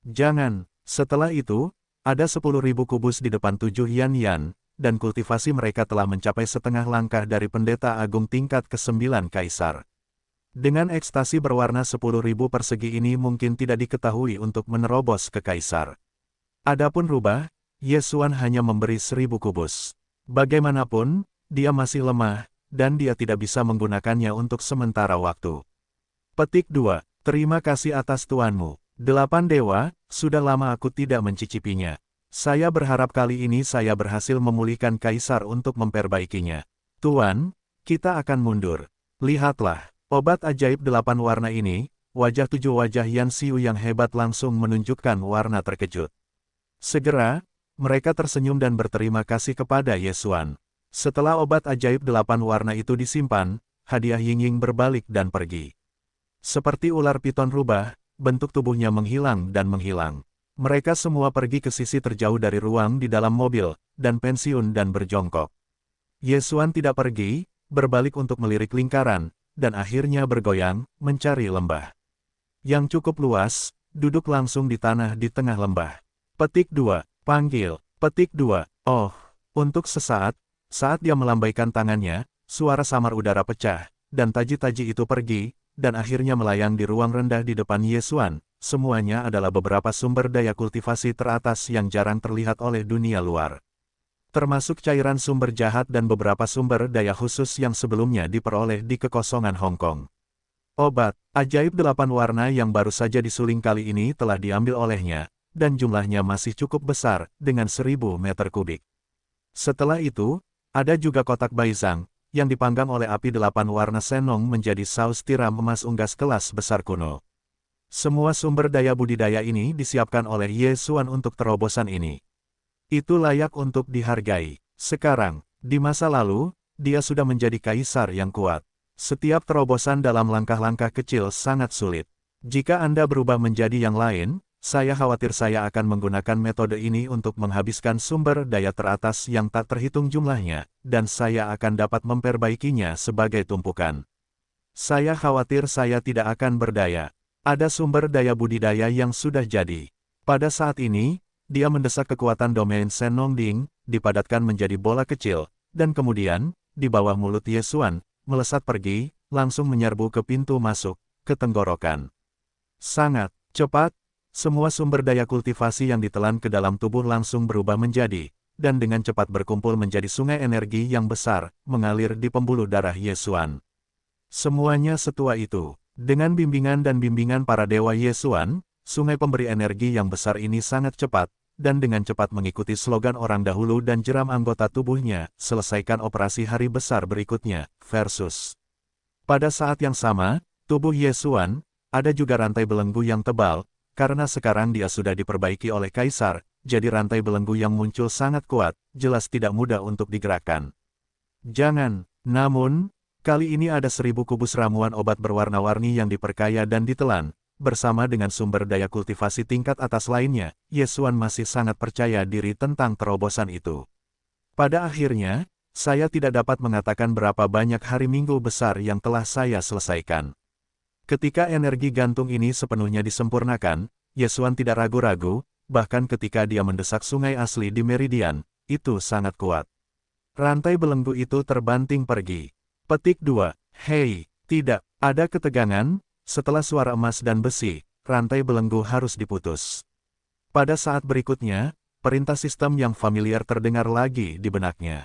Speaker 1: Jangan, setelah itu, ada 10.000 kubus di depan 7 Yan-Yan, dan kultivasi mereka telah mencapai setengah langkah dari pendeta agung tingkat ke-9 Kaisar. Dengan ekstasi berwarna 10.000 persegi ini mungkin tidak diketahui untuk menerobos ke Kaisar. Adapun rubah, Ye Xuan hanya memberi 1.000 kubus. Bagaimanapun, dia masih lemah, dan dia tidak bisa menggunakannya untuk sementara waktu. Petik 2. Terima kasih atas tuanmu. 8 dewa, sudah lama aku tidak mencicipinya. Saya berharap kali ini saya berhasil memulihkan Kaisar untuk memperbaikinya. Tuan, kita akan mundur. Lihatlah. Obat ajaib 8 warna ini, wajah 7 wajah Yan Xiu yang hebat langsung menunjukkan warna terkejut. Segera, mereka tersenyum dan berterima kasih kepada Ye Xuan. Setelah obat ajaib 8 warna itu disimpan, hadiah Ying-Ying berbalik dan pergi. Seperti ular piton rubah, bentuk tubuhnya menghilang dan menghilang. Mereka semua pergi ke sisi terjauh dari ruang di dalam mobil, dan pensiun dan berjongkok. Ye Xuan tidak pergi, berbalik untuk melirik lingkaran, dan akhirnya bergoyang, mencari lembah yang cukup luas, duduk langsung di tanah di tengah lembah. Petik 2. Panggil. Petik 2. Oh, untuk sesaat, saat dia melambaikan tangannya, suara samar udara pecah, dan taji-taji itu pergi, dan akhirnya melayang di ruang rendah di depan Ye Xuan. Semuanya adalah beberapa sumber daya kultivasi teratas yang jarang terlihat oleh dunia luar. Termasuk cairan sumber jahat dan beberapa sumber daya khusus yang sebelumnya diperoleh di kekosongan Hong Kong. Obat ajaib 8 warna yang baru saja disuling kali ini telah diambil olehnya, dan jumlahnya masih cukup besar, dengan 1.000 meter kubik. Setelah itu, ada juga kotak baizang, yang dipanggang oleh api 8 warna senong menjadi saus tiram emas unggas kelas besar kuno. Semua sumber daya budidaya ini disiapkan oleh Ye Xuan untuk terobosan ini. Itu layak untuk dihargai. Sekarang, di masa lalu, dia sudah menjadi kaisar yang kuat. Setiap terobosan dalam langkah-langkah kecil sangat sulit. Jika Anda berubah menjadi yang lain, saya khawatir saya akan menggunakan metode ini untuk menghabiskan sumber daya teratas yang tak terhitung jumlahnya, dan saya akan dapat memperbaikinya sebagai tumpukan. Saya khawatir saya tidak akan berdaya. Ada sumber daya budidaya yang sudah jadi. Pada saat ini, dia mendesak kekuatan domain Senongding, dipadatkan menjadi bola kecil, dan kemudian, di bawah mulut Ye Xuan, melesat pergi, langsung menyerbu ke pintu masuk, ke tenggorokan. Sangat cepat, semua sumber daya kultivasi yang ditelan ke dalam tubuh langsung berubah menjadi, dan dengan cepat berkumpul menjadi sungai energi yang besar, mengalir di pembuluh darah Ye Xuan. Semuanya setua itu. Dengan bimbingan dan bimbingan para dewa Ye Xuan, sungai pemberi energi yang besar ini sangat cepat, dan dengan cepat mengikuti slogan orang dahulu dan jeram anggota tubuhnya, selesaikan operasi hari besar berikutnya, versus. Pada saat yang sama, tubuh Ye Xuan, ada juga rantai belenggu yang tebal, karena sekarang dia sudah diperbaiki oleh Kaisar, jadi rantai belenggu yang muncul sangat kuat, jelas tidak mudah untuk digerakkan. Jangan, namun, kali ini ada 1.000 kubus ramuan obat berwarna-warni yang diperkaya dan ditelan. Bersama dengan sumber daya kultivasi tingkat atas lainnya, Ye Xuan masih sangat percaya diri tentang terobosan itu. Pada akhirnya, saya tidak dapat mengatakan berapa banyak hari minggu besar yang telah saya selesaikan. Ketika energi gantung ini sepenuhnya disempurnakan, Ye Xuan tidak ragu-ragu, bahkan ketika dia mendesak sungai asli di Meridian, itu sangat kuat. Rantai belenggu itu terbanting pergi. Petik 2. Hei, tidak, ada ketegangan. Setelah suara emas dan besi, rantai belenggu harus diputus. Pada saat berikutnya, perintah sistem yang familiar terdengar lagi di benaknya.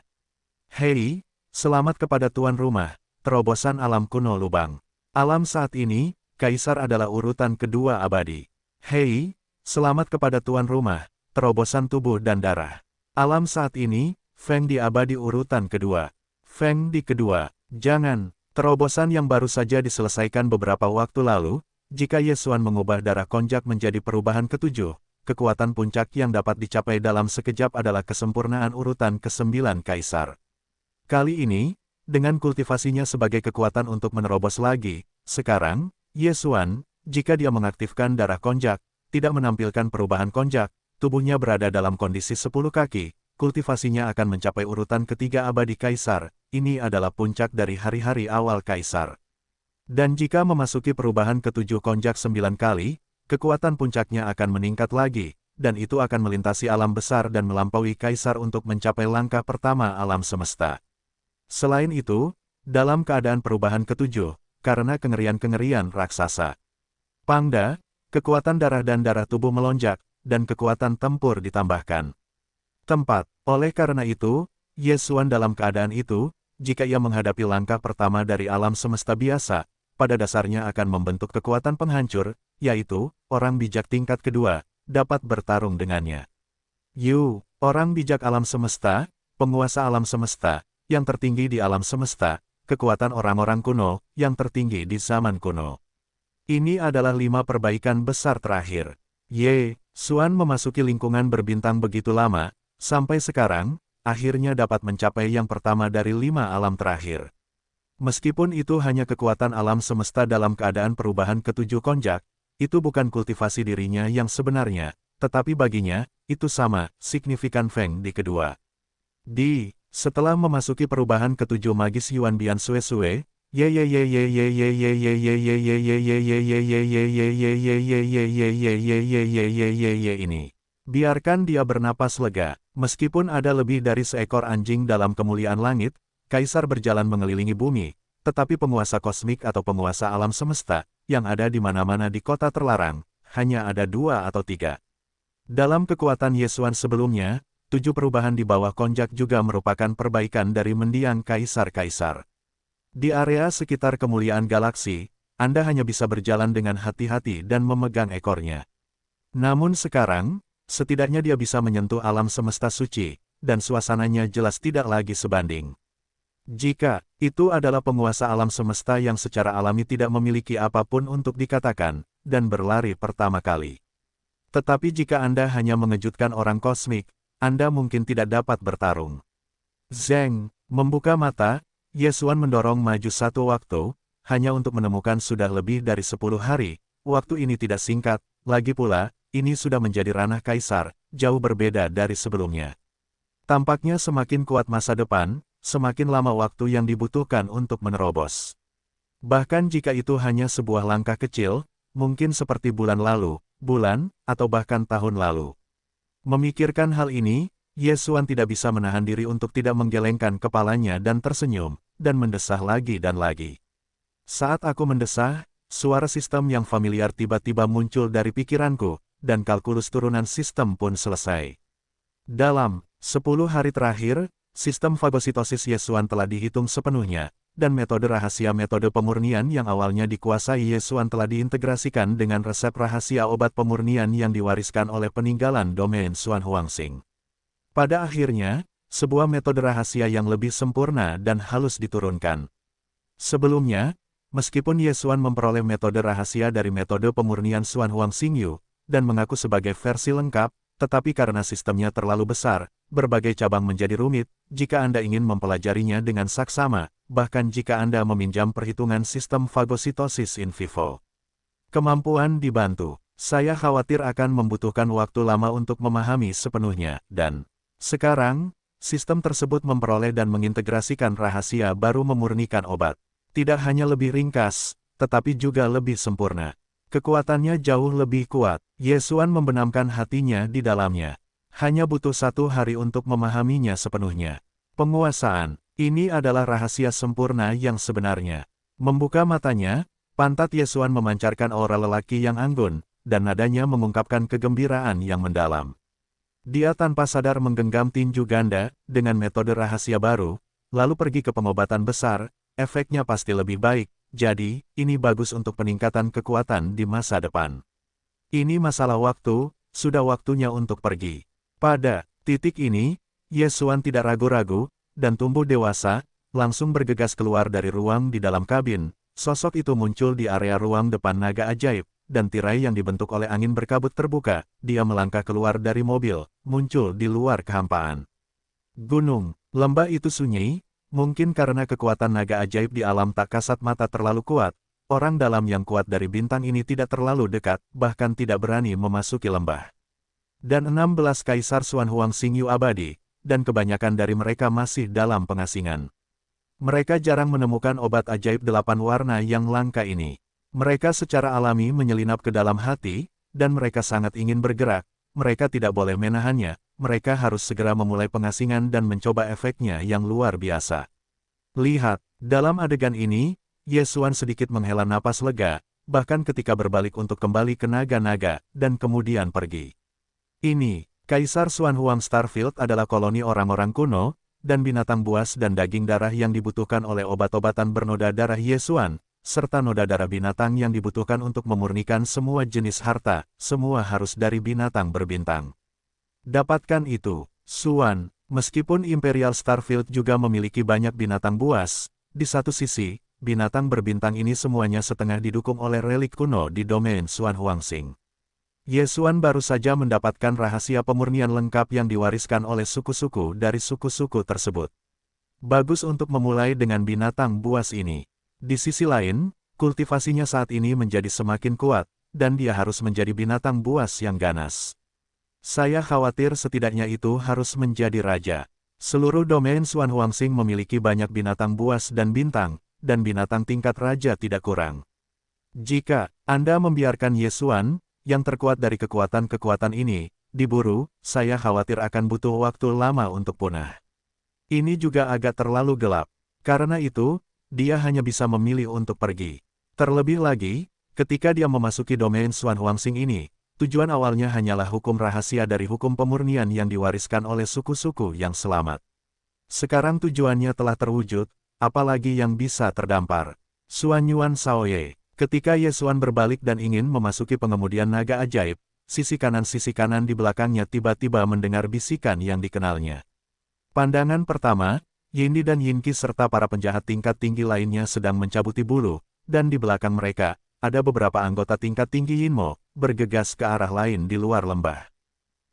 Speaker 1: Hei, selamat kepada tuan rumah, terobosan alam kuno lubang. Alam saat ini, Kaisar adalah urutan kedua abadi. Hei, selamat kepada tuan rumah, terobosan tubuh dan darah. Alam saat ini, Feng di abadi urutan kedua. Feng di kedua, jangan. Terobosan yang baru saja diselesaikan beberapa waktu lalu, jika Ye Xuan mengubah darah konjak menjadi perubahan ketujuh, kekuatan puncak yang dapat dicapai dalam sekejap adalah kesempurnaan urutan ke-9 Kaisar. Kali ini, dengan kultivasinya sebagai kekuatan untuk menerobos lagi, sekarang, Ye Xuan, jika dia mengaktifkan darah konjak, tidak menampilkan perubahan konjak, tubuhnya berada dalam kondisi 10 kaki, kultivasinya akan mencapai urutan ketiga abadi Kaisar, ini adalah puncak dari hari-hari awal Kaisar. Dan jika memasuki perubahan ke-7 konjak 9 kali, kekuatan puncaknya akan meningkat lagi, dan itu akan melintasi alam besar dan melampaui Kaisar untuk mencapai langkah pertama alam semesta. Selain itu, dalam keadaan perubahan ke-7, karena kengerian-kengerian raksasa Pangda, kekuatan darah dan darah tubuh melonjak, dan kekuatan tempur ditambahkan. Tempat, oleh karena itu, Yesuan dalam keadaan itu, jika ia menghadapi langkah pertama dari alam semesta biasa, pada dasarnya akan membentuk kekuatan penghancur, yaitu, orang bijak tingkat kedua, dapat bertarung dengannya. Orang bijak alam semesta, penguasa alam semesta, yang tertinggi di alam semesta, kekuatan orang-orang kuno, yang tertinggi di zaman kuno. Ini adalah 5 perbaikan besar terakhir. Suan memasuki lingkungan berbintang begitu lama, sampai sekarang, akhirnya dapat mencapai yang pertama dari 5 alam terakhir. Meskipun itu hanya kekuatan alam semesta dalam keadaan perubahan ke-7 konjak, itu bukan kultivasi dirinya yang sebenarnya, tetapi baginya, itu sama, signifikan Feng di kedua. Setelah memasuki perubahan ke-7 magis Yuan Bian Sue Sue, ini. Biarkan dia bernapas lega, meskipun ada lebih dari seekor anjing dalam kemuliaan langit, Kaisar berjalan mengelilingi bumi, tetapi penguasa kosmik atau penguasa alam semesta, yang ada di mana-mana di kota terlarang, hanya ada 2 atau 3. Dalam kekuatan Yesuan sebelumnya, 7 perubahan di bawah konjak juga merupakan perbaikan dari mendiang Kaisar-Kaisar. Di area sekitar kemuliaan galaksi, Anda hanya bisa berjalan dengan hati-hati dan memegang ekornya. Namun sekarang, setidaknya dia bisa menyentuh alam semesta suci, dan suasananya jelas tidak lagi sebanding. Jika itu adalah penguasa alam semesta yang secara alami tidak memiliki apapun untuk dikatakan, dan berlari pertama kali. Tetapi jika Anda hanya mengejutkan orang kosmik, Anda mungkin tidak dapat bertarung. Zeng, membuka mata, Yesuan mendorong maju satu waktu, hanya untuk menemukan sudah lebih dari 10 hari, waktu ini tidak singkat, lagi pula, ini sudah menjadi ranah Kaisar, jauh berbeda dari sebelumnya. Tampaknya semakin kuat masa depan, semakin lama waktu yang dibutuhkan untuk menerobos. Bahkan jika itu hanya sebuah langkah kecil, mungkin seperti bulan lalu, atau bahkan tahun lalu. Memikirkan hal ini, Yesuan tidak bisa menahan diri untuk tidak menggelengkan kepalanya dan tersenyum, dan mendesah lagi dan lagi. Saat aku mendesah, suara sistem yang familiar tiba-tiba muncul dari pikiranku, dan kalkulus turunan sistem pun selesai. Dalam 10 hari terakhir, sistem fagositosis Yesuan telah dihitung sepenuhnya, dan metode rahasia metode pemurnian yang awalnya dikuasai Yesuan telah diintegrasikan dengan resep rahasia obat pemurnian yang diwariskan oleh peninggalan domain Xuan Huangxing. Pada akhirnya, sebuah metode rahasia yang lebih sempurna dan halus diturunkan. Sebelumnya, meskipun Yesuan memperoleh metode rahasia dari metode pemurnian Xuan Huangxing Yu, dan mengaku sebagai versi lengkap, tetapi karena sistemnya terlalu besar, berbagai cabang menjadi rumit, jika Anda ingin mempelajarinya dengan saksama, bahkan jika Anda meminjam perhitungan sistem fagositosis in vivo. Kemampuan dibantu. Saya khawatir akan membutuhkan waktu lama untuk memahami sepenuhnya, dan sekarang, sistem tersebut memperoleh dan mengintegrasikan rahasia baru memurnikan obat. Tidak hanya lebih ringkas, tetapi juga lebih sempurna. Kekuatannya jauh lebih kuat. Yesuan membenamkan hatinya di dalamnya. Hanya butuh 1 hari untuk memahaminya sepenuhnya. Penguasaan, ini adalah rahasia sempurna yang sebenarnya. Membuka matanya, pantat Yesuan memancarkan aura lelaki yang anggun, dan nadanya mengungkapkan kegembiraan yang mendalam. Dia tanpa sadar menggenggam tinju ganda, dengan metode rahasia baru, lalu pergi ke pengobatan besar, efeknya pasti lebih baik. Jadi, ini bagus untuk peningkatan kekuatan di masa depan. Ini masalah waktu, sudah waktunya untuk pergi. Pada titik ini, Yesuan tidak ragu-ragu, dan tumbuh dewasa, langsung bergegas keluar dari ruang di dalam kabin. Sosok itu muncul di area ruang depan naga ajaib, dan tirai yang dibentuk oleh angin berkabut terbuka. Dia melangkah keluar dari mobil, muncul di luar kehampaan. Gunung, lembah itu sunyi. Mungkin karena kekuatan naga ajaib di alam tak kasat mata terlalu kuat, orang dalam yang kuat dari bintang ini tidak terlalu dekat, bahkan tidak berani memasuki lembah. Dan 16 Kaisar Xuan Huang Xingyu abadi, dan kebanyakan dari mereka masih dalam pengasingan. Mereka jarang menemukan obat ajaib 8 warna yang langka ini. Mereka secara alami menyelinap ke dalam hati, dan mereka sangat ingin bergerak. Mereka tidak boleh menahannya, mereka harus segera memulai pengasingan dan mencoba efeknya yang luar biasa. Lihat, dalam adegan ini, Ye Xuan sedikit menghela napas lega, bahkan ketika berbalik untuk kembali ke naga-naga, dan kemudian pergi. Ini, Kaisar Xuan Huang Starfield adalah koloni orang-orang kuno, dan binatang buas dan daging darah yang dibutuhkan oleh obat-obatan bernoda darah Ye Xuan, serta noda darah binatang yang dibutuhkan untuk memurnikan semua jenis harta, semua harus dari binatang berbintang. Dapatkan itu, Xuan, meskipun Imperial Starfield juga memiliki banyak binatang buas, di satu sisi, binatang berbintang ini semuanya setengah didukung oleh relik kuno di domain Xuan Huangxing. Ye Xuan baru saja mendapatkan rahasia pemurnian lengkap yang diwariskan oleh suku-suku dari suku-suku tersebut. Bagus untuk memulai dengan binatang buas ini. Di sisi lain, kultivasinya saat ini menjadi semakin kuat, dan dia harus menjadi binatang buas yang ganas. Saya khawatir setidaknya itu harus menjadi raja. Seluruh domain Xuan Huangxing memiliki banyak binatang buas dan bintang, dan binatang tingkat raja tidak kurang. Jika Anda membiarkan Ye Xuan, yang terkuat dari kekuatan-kekuatan ini, diburu, saya khawatir akan butuh waktu lama untuk punah. Ini juga agak terlalu gelap. Karena itu, dia hanya bisa memilih untuk pergi. Terlebih lagi, ketika dia memasuki domain Xuan Huangxing ini, tujuan awalnya hanyalah hukum rahasia dari hukum pemurnian yang diwariskan oleh suku-suku yang selamat. Sekarang tujuannya telah terwujud, apalagi yang bisa terdampar. Xuan Yuan Shaoye. Ketika Ye Xuan berbalik dan ingin memasuki pengemudian naga ajaib, sisi kanan di belakangnya tiba-tiba mendengar bisikan yang dikenalnya. Pandangan pertama, Yindi dan Yinki serta para penjahat tingkat tinggi lainnya sedang mencabuti bulu, dan di belakang mereka, ada beberapa anggota tingkat tinggi Yinmo, bergegas ke arah lain di luar lembah.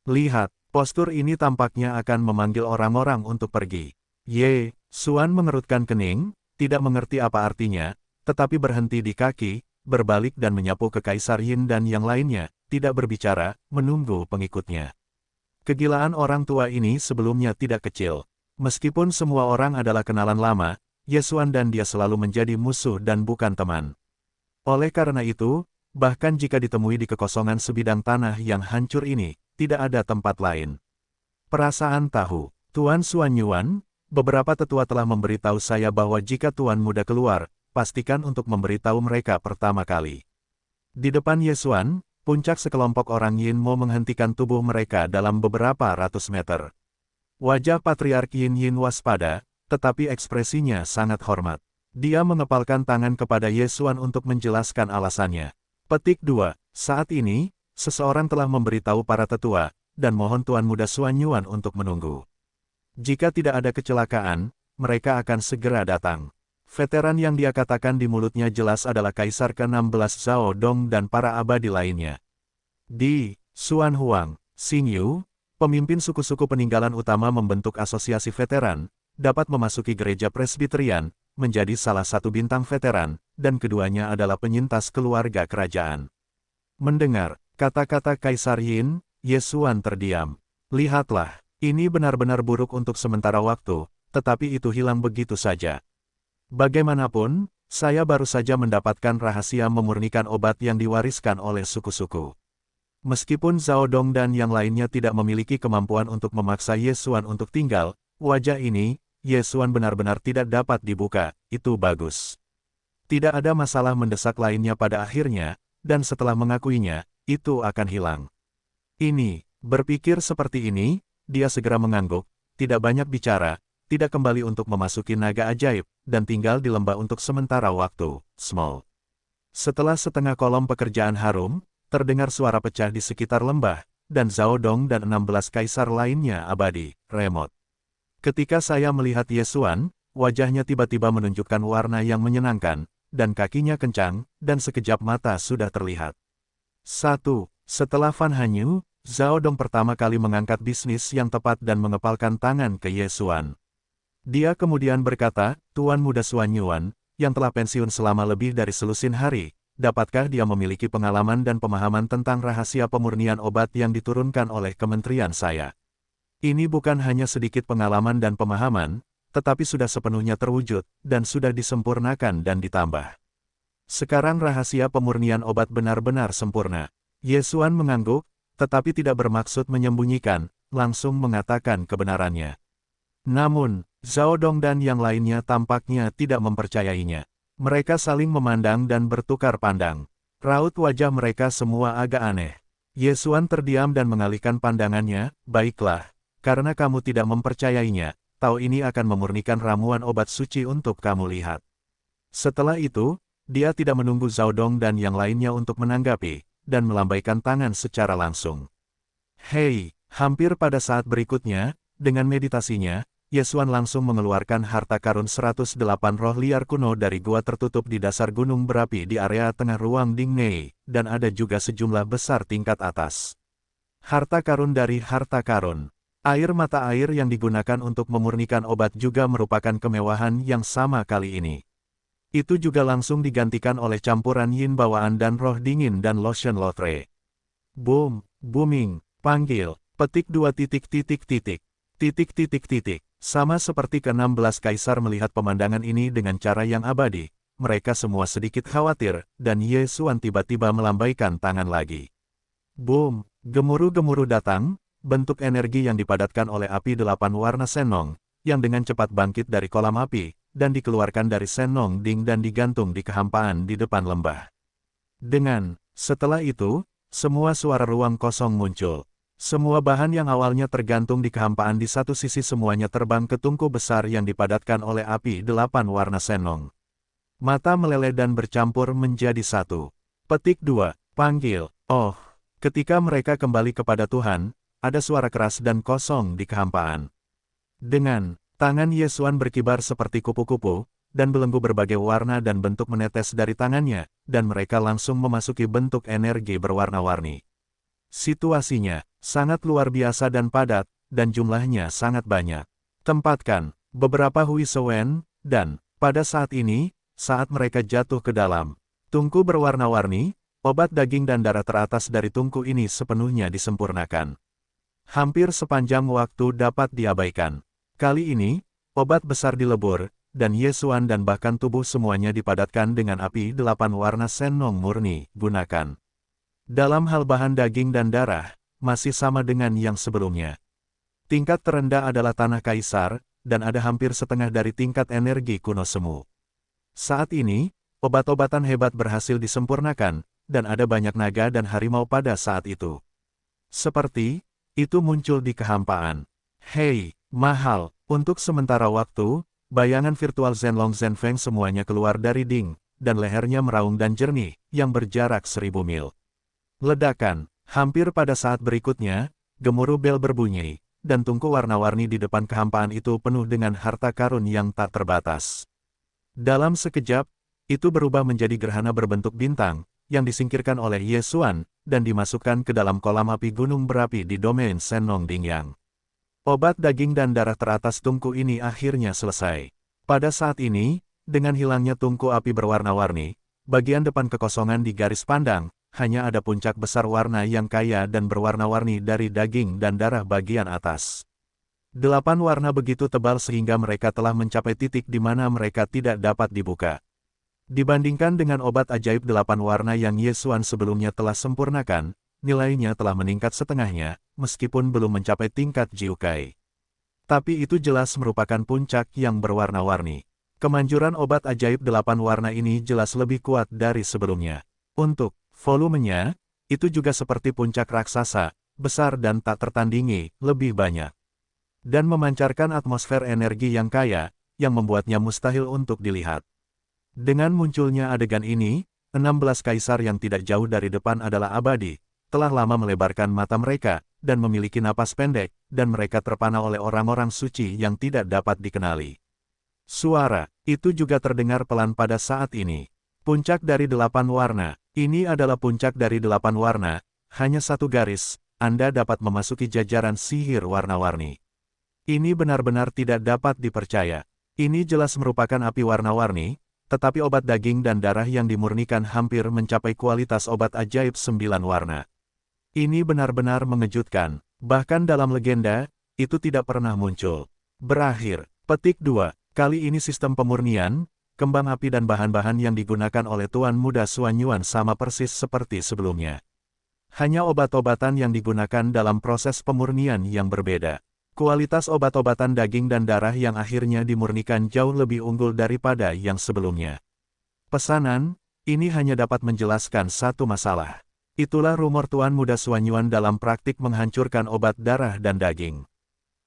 Speaker 1: Lihat, postur ini tampaknya akan memanggil orang-orang untuk pergi. Ye Xuan mengerutkan kening, tidak mengerti apa artinya, tetapi berhenti di kaki, berbalik dan menyapu ke Kaisar Yin dan yang lainnya, tidak berbicara, menunggu pengikutnya. Kegilaan orang tua ini sebelumnya tidak kecil. Meskipun semua orang adalah kenalan lama, Ye Xuan dan dia selalu menjadi musuh dan bukan teman. Oleh karena itu, bahkan jika ditemui di kekosongan sebidang tanah yang hancur ini, tidak ada tempat lain. Perasaan tahu, Tuan Xuan Yuan, beberapa tetua telah memberitahu saya bahwa jika Tuan muda keluar, pastikan untuk memberitahu mereka pertama kali. Di depan Ye Xuan, puncak sekelompok orang Yinmo menghentikan tubuh mereka dalam beberapa ratus meter. Wajah Patriark Yin waspada, tetapi ekspresinya sangat hormat. Dia mengepalkan tangan kepada Ye Xuan untuk menjelaskan alasannya. Petik 2. Saat ini, seseorang telah memberitahu para tetua, dan mohon Tuan Muda Xuan Yuan untuk menunggu. Jika tidak ada kecelakaan, mereka akan segera datang. Veteran yang dia katakan di mulutnya jelas adalah Kaisar ke-16 Zhao Dong dan para abadi lainnya. Di Xuan Huang Xingyu, pemimpin suku-suku peninggalan utama membentuk asosiasi veteran, dapat memasuki gereja presbiterian, menjadi salah satu bintang veteran, dan keduanya adalah penyintas keluarga kerajaan. Mendengar kata-kata Kaisar Yin, Ye Xuan terdiam. Lihatlah, ini benar-benar buruk untuk sementara waktu, tetapi itu hilang begitu saja. Bagaimanapun, saya baru saja mendapatkan rahasia memurnikan obat yang diwariskan oleh suku-suku. Meskipun Zhao Dong dan yang lainnya tidak memiliki kemampuan untuk memaksa Ye Xuan untuk tinggal, wajah ini, Ye Xuan benar-benar tidak dapat dibuka, itu bagus. Tidak ada masalah mendesak lainnya pada akhirnya, dan setelah mengakuinya, itu akan hilang. Ini, berpikir seperti ini, dia segera mengangguk, tidak banyak bicara, tidak kembali untuk memasuki naga ajaib, dan tinggal di lembah untuk sementara waktu, small. Setelah setengah kolom pekerjaan harum, terdengar suara pecah di sekitar lembah, dan Zhao Dong dan 16 kaisar lainnya abadi, remote. Ketika saya melihat Ye Xuan, wajahnya tiba-tiba menunjukkan warna yang menyenangkan, dan kakinya kencang, dan sekejap mata sudah terlihat. 1. Setelah Fan Hanyu, Zhao Dong pertama kali mengangkat bisnis yang tepat dan mengepalkan tangan ke Ye Xuan. Dia kemudian berkata, Tuan Muda Xuan Yuan, yang telah pensiun selama lebih dari selusin hari, dapatkah dia memiliki pengalaman dan pemahaman tentang rahasia pemurnian obat yang diturunkan oleh kementerian saya? Ini bukan hanya sedikit pengalaman dan pemahaman, tetapi sudah sepenuhnya terwujud, dan sudah disempurnakan dan ditambah. Sekarang rahasia pemurnian obat benar-benar sempurna. Ye Xuan mengangguk, tetapi tidak bermaksud menyembunyikan, langsung mengatakan kebenarannya. Namun, Zhao Dong dan yang lainnya tampaknya tidak mempercayainya. Mereka saling memandang dan bertukar pandang. Raut wajah mereka semua agak aneh. Ye Xuan terdiam dan mengalihkan pandangannya, baiklah. Karena kamu tidak mempercayainya, Tao ini akan memurnikan ramuan obat suci untuk kamu lihat. Setelah itu, dia tidak menunggu Zhao Dong dan yang lainnya untuk menanggapi, dan melambaikan tangan secara langsung. Hei, hampir pada saat berikutnya, dengan meditasinya, Ye Xuan langsung mengeluarkan harta karun 108 roh liar kuno dari gua tertutup di dasar gunung berapi di area tengah ruang Dingnei, dan ada juga sejumlah besar tingkat atas. Harta karun dari harta karun. Air mata air yang digunakan untuk memurnikan obat juga merupakan kemewahan yang sama kali ini. Itu juga langsung digantikan oleh campuran yin bawaan dan roh dingin dan lotion lotre. Boom, booming, panggil, petik 2 titik titik titik. Titik titik titik. Sama seperti ke-16 kaisar melihat pemandangan ini dengan cara yang abadi, mereka semua sedikit khawatir, dan Ye Xuan tiba-tiba melambaikan tangan lagi. Boom, gemuruh-gemuruh datang, bentuk energi yang dipadatkan oleh api 8 warna Senong, yang dengan cepat bangkit dari kolam api, dan dikeluarkan dari Senong Ding dan digantung di kehampaan di depan lembah. Setelah itu, semua suara ruang kosong muncul. Semua bahan yang awalnya tergantung di kehampaan di satu sisi semuanya terbang ke tungku besar yang dipadatkan oleh api 8 warna Senong. Mata meleleh dan bercampur menjadi satu. Petik 2, panggil, oh, ketika mereka kembali kepada Tuhan, ada suara keras dan kosong di kehampaan. Tangan Ye Xuan berkibar seperti kupu-kupu, dan belenggu berbagai warna dan bentuk menetes dari tangannya, dan mereka langsung memasuki bentuk energi berwarna-warni. Situasinya sangat luar biasa dan padat, dan jumlahnya sangat banyak. Tempatkan beberapa Hui Sewen, dan pada saat ini, saat mereka jatuh ke dalam tungku berwarna-warni, obat daging dan darah teratas dari tungku ini sepenuhnya disempurnakan. Hampir sepanjang waktu dapat diabaikan. Kali ini, obat besar dilebur, dan Ye Xuan dan bahkan tubuh semuanya dipadatkan dengan api 8 warna Senong murni, gunakan. Dalam hal bahan daging dan darah, masih sama dengan yang sebelumnya. Tingkat terendah adalah tanah kaisar, dan ada hampir setengah dari tingkat energi kuno semu. Saat ini, obat-obatan hebat berhasil disempurnakan, dan ada banyak naga dan harimau pada saat itu. Seperti itu muncul di kehampaan. Hei, mahal, untuk sementara waktu, bayangan virtual Zhenlong Zhenfeng semuanya keluar dari Ding, dan lehernya meraung dan jernih, yang berjarak 1000 mil. Ledakan, hampir pada saat berikutnya, gemuruh bel berbunyi, dan tungku warna-warni di depan kehampaan itu penuh dengan harta karun yang tak terbatas. Dalam sekejap, itu berubah menjadi gerhana berbentuk bintang, yang disingkirkan oleh Ye Xuan, dan dimasukkan ke dalam kolam api gunung berapi di domain Senong Dingyang. Obat daging dan darah teratas tungku ini akhirnya selesai. Pada saat ini, dengan hilangnya tungku api berwarna-warni, bagian depan kekosongan di garis pandang, hanya ada puncak besar warna yang kaya dan berwarna-warni dari daging dan darah bagian atas. 8 warna begitu tebal sehingga mereka telah mencapai titik di mana mereka tidak dapat dibuka. Dibandingkan dengan obat ajaib 8 warna yang Ye Xuan sebelumnya telah sempurnakan, nilainya telah meningkat setengahnya, meskipun belum mencapai tingkat Jiukai. Tapi itu jelas merupakan puncak yang berwarna-warni. Kemanjuran obat ajaib 8 warna ini jelas lebih kuat dari sebelumnya. Untuk volumenya, itu juga seperti puncak raksasa, besar dan tak tertandingi, lebih banyak. Dan memancarkan atmosfer energi yang kaya, yang membuatnya mustahil untuk dilihat. Dengan munculnya adegan ini, 16 kaisar yang tidak jauh dari depan adalah abadi, telah lama melebarkan mata mereka, dan memiliki napas pendek, dan mereka terpana oleh orang-orang suci yang tidak dapat dikenali. Suara itu juga terdengar pelan pada saat ini. Puncak dari 8 warna, ini adalah puncak dari 8 warna, hanya satu garis, Anda dapat memasuki jajaran sihir warna-warni. Ini benar-benar tidak dapat dipercaya. Ini jelas merupakan api warna-warni, tetapi obat daging dan darah yang dimurnikan hampir mencapai kualitas obat ajaib 9 warna. Ini benar-benar mengejutkan, bahkan dalam legenda, itu tidak pernah muncul. Berakhir. Petik 2. Kali ini sistem pemurnian, kembang api dan bahan-bahan yang digunakan oleh Tuan Muda Xuan Yuan sama persis seperti sebelumnya. Hanya obat-obatan yang digunakan dalam proses pemurnian yang berbeda. Kualitas obat-obatan daging dan darah yang akhirnya dimurnikan jauh lebih unggul daripada yang sebelumnya. Pesanan, ini hanya dapat menjelaskan satu masalah. Itulah rumor Tuan Muda Xuan Yuan dalam praktik menghancurkan obat darah dan daging.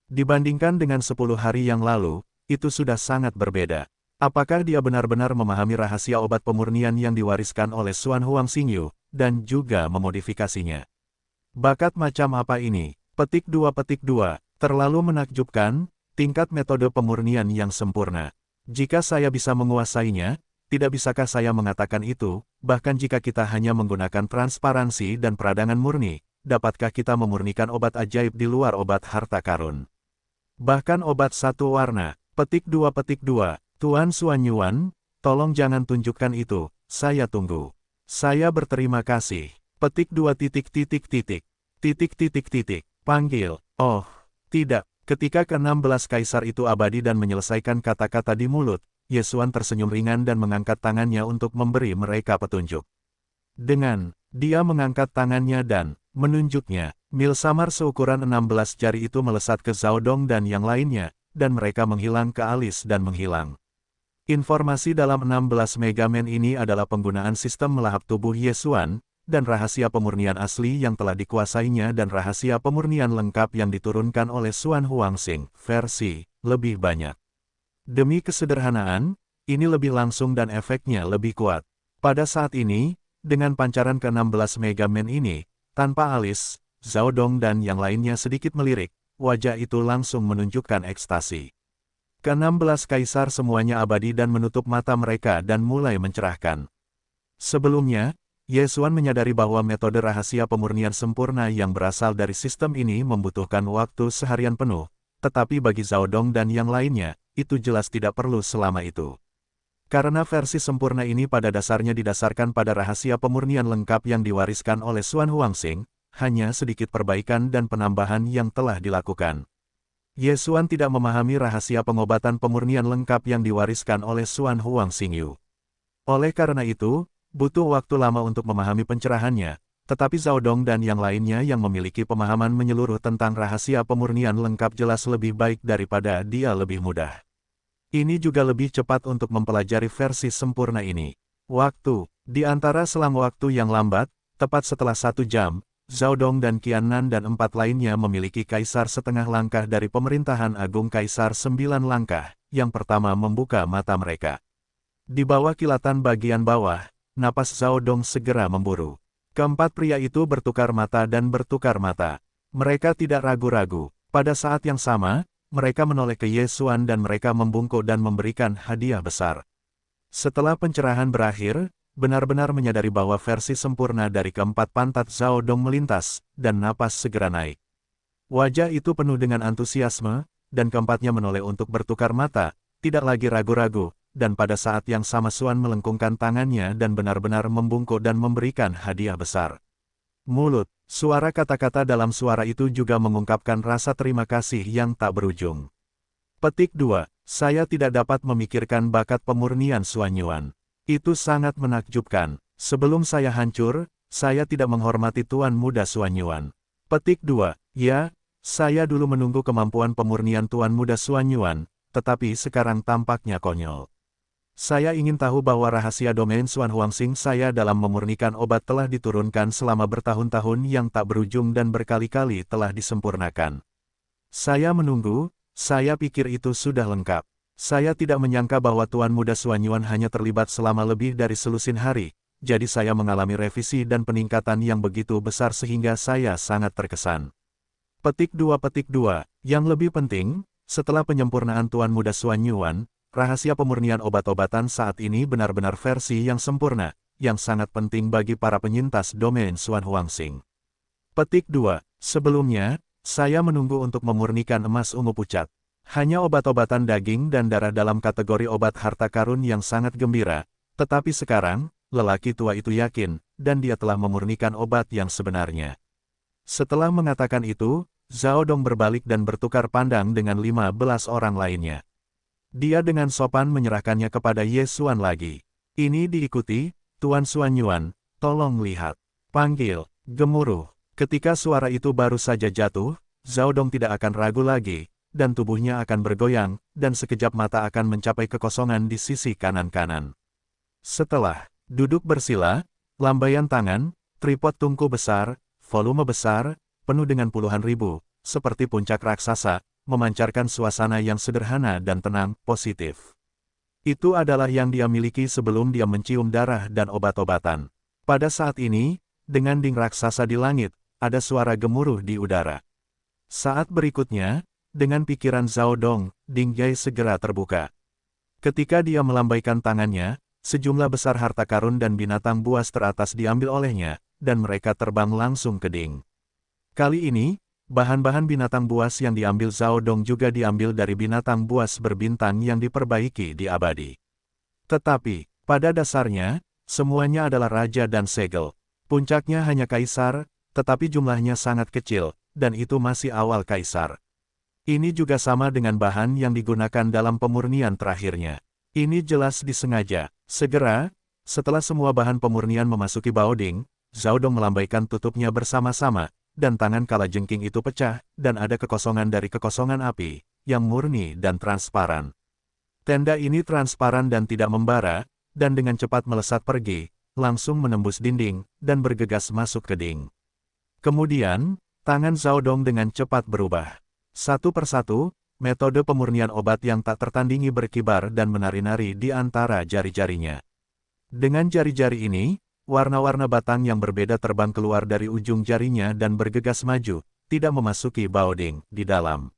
Speaker 1: Dibandingkan dengan 10 hari yang lalu, itu sudah sangat berbeda. Apakah dia benar-benar memahami rahasia obat pemurnian yang diwariskan oleh Xuan Huang Xingyu, dan juga memodifikasinya? Bakat macam apa ini? Petik 2. Terlalu menakjubkan, tingkat metode pemurnian yang sempurna. Jika saya bisa menguasainya, tidak bisakah saya mengatakan itu, bahkan jika kita hanya menggunakan transparansi dan peradangan murni, dapatkah kita memurnikan obat ajaib di luar obat harta karun? Bahkan obat satu warna. Petik 2. Tuan Xuan Yuan, tolong jangan tunjukkan itu, saya tunggu. Saya berterima kasih. Petik 2. Panggil. Oh, tidak. Ketika ke-16 kaisar itu abadi dan menyelesaikan kata-kata di mulut, Ye Xuan tersenyum ringan dan mengangkat tangannya untuk memberi mereka petunjuk. Dengan dia mengangkat tangannya dan menunjuknya, mil samar seukuran 16 jari itu melesat ke Zhao Dong dan yang lainnya, dan mereka menghilang ke alis dan menghilang. Informasi dalam 16 Megaman ini adalah penggunaan sistem melahap tubuh Ye Xuan, dan rahasia pemurnian asli yang telah dikuasainya dan rahasia pemurnian lengkap yang diturunkan oleh Xuan Huangxing, versi lebih banyak. Demi kesederhanaan, ini lebih langsung dan efeknya lebih kuat. Pada saat ini, dengan pancaran ke-16 Megaman ini, tanpa alis, Zhao Dong dan yang lainnya sedikit melirik, wajah itu langsung menunjukkan ekstasi. Ke-16 kaisar semuanya abadi dan menutup mata mereka dan mulai mencerahkan. Sebelumnya, Ye Xuan menyadari bahwa metode rahasia pemurnian sempurna yang berasal dari sistem ini membutuhkan waktu seharian penuh, tetapi bagi Zhao Dong dan yang lainnya, itu jelas tidak perlu selama itu. Karena versi sempurna ini pada dasarnya didasarkan pada rahasia pemurnian lengkap yang diwariskan oleh Xuan Huangxing, hanya sedikit perbaikan dan penambahan yang telah dilakukan. Ye Xuan tidak memahami rahasia pengobatan pemurnian lengkap yang diwariskan oleh Xuan Huangxingyu. Oleh karena itu, butuh waktu lama untuk memahami pencerahannya, tetapi Zhao Dong dan yang lainnya yang memiliki pemahaman menyeluruh tentang rahasia pemurnian lengkap jelas lebih baik daripada dia lebih mudah. Ini juga lebih cepat untuk mempelajari versi sempurna ini. Waktu, di antara selang waktu yang lambat, tepat setelah 1 jam, Zhao Dong dan Qiannan dan 4 lainnya memiliki kaisar setengah langkah dari pemerintahan agung kaisar 9 langkah, yang pertama membuka mata mereka. Di bawah kilatan bagian bawah, napas Zhao Dong segera memburu. Keempat pria itu bertukar mata dan bertukar mata. Mereka tidak ragu-ragu. Pada saat yang sama, mereka menoleh ke Ye Xuan dan mereka membungkuk dan memberikan hadiah besar. Setelah pencerahan berakhir, benar-benar menyadari bahwa versi sempurna dari keempat pantat Zhao Dong melintas, dan napas segera naik. Wajah itu penuh dengan antusiasme, dan keempatnya menoleh untuk bertukar mata, tidak lagi ragu-ragu, dan pada saat yang sama Xuan melengkungkan tangannya dan benar-benar membungkuk dan memberikan hadiah besar. Mulut, suara kata-kata dalam suara itu juga mengungkapkan rasa terima kasih yang tak berujung. Petik 2. Saya tidak dapat memikirkan bakat pemurnian Xuan Yuan. Itu sangat menakjubkan. Sebelum saya hancur, saya tidak menghormati Tuan Muda Xuan Yuan. Petik 2. Ya, saya dulu menunggu kemampuan pemurnian Tuan Muda Xuan Yuan, tetapi sekarang tampaknya konyol. Saya ingin tahu bahwa rahasia domain Xuan Huangxing saya dalam memurnikan obat telah diturunkan selama bertahun-tahun yang tak berujung dan berkali-kali telah disempurnakan. Saya menunggu, saya pikir itu sudah lengkap. Saya tidak menyangka bahwa Tuan Muda Xuan Yuan hanya terlibat selama lebih dari selusin hari, jadi saya mengalami revisi dan peningkatan yang begitu besar sehingga saya sangat terkesan. Petik 2. Yang lebih penting, setelah penyempurnaan Tuan Muda Xuan Yuan, rahasia pemurnian obat-obatan saat ini benar-benar versi yang sempurna, yang sangat penting bagi para penyintas domain Xuan Huangxing. Petik 2. Sebelumnya, saya menunggu untuk memurnikan emas ungu pucat. Hanya obat-obatan daging dan darah dalam kategori obat harta karun yang sangat gembira, tetapi sekarang, lelaki tua itu yakin, dan dia telah memurnikan obat yang sebenarnya. Setelah mengatakan itu, Zhao Dong berbalik dan bertukar pandang dengan 15 orang lainnya. Dia dengan sopan menyerahkannya kepada Ye Xuan lagi. Ini diikuti, Tuan Xuan Yuan, tolong lihat. Panggil, gemuruh. Ketika suara itu baru saja jatuh, Zhao Dong tidak akan ragu lagi, dan tubuhnya akan bergoyang, dan sekejap mata akan mencapai kekosongan di sisi kanan-kanan. Setelah duduk bersila, lambaian tangan, tripod tungku besar, volume besar, penuh dengan puluhan ribu, seperti puncak raksasa, memancarkan suasana yang sederhana dan tenang, positif. Itu adalah yang dia miliki sebelum dia mencium darah dan obat-obatan. Pada saat ini, dengan ding raksasa di langit, ada suara gemuruh di udara. Saat berikutnya, dengan pikiran Zhao Dong, Ding Jai segera terbuka. Ketika dia melambaikan tangannya, sejumlah besar harta karun dan binatang buas teratas diambil olehnya, dan mereka terbang langsung ke Ding. Kali ini, bahan-bahan binatang buas yang diambil Zhao Dong juga diambil dari binatang buas berbintang yang diperbaiki di abadi. Tetapi, pada dasarnya, semuanya adalah raja dan segel. Puncaknya hanya kaisar, tetapi jumlahnya sangat kecil, dan itu masih awal kaisar. Ini juga sama dengan bahan yang digunakan dalam pemurnian terakhirnya. Ini jelas disengaja. Segera, setelah semua bahan pemurnian memasuki Baoding, Zhao Dong melambaikan tutupnya bersama-sama, dan tangan kalajengking itu pecah, dan ada kekosongan dari kekosongan api, yang murni dan transparan. Tenda ini transparan dan tidak membara, dan dengan cepat melesat pergi, langsung menembus dinding, dan bergegas masuk ke Ding. Kemudian, tangan Zhao Dong dengan cepat berubah. Satu persatu, metode pemurnian obat yang tak tertandingi berkibar dan menari-nari di antara jari-jarinya. Dengan jari-jari ini, warna-warna batang yang berbeda terbang keluar dari ujung jarinya dan bergegas maju, tidak memasuki Baoding di dalam.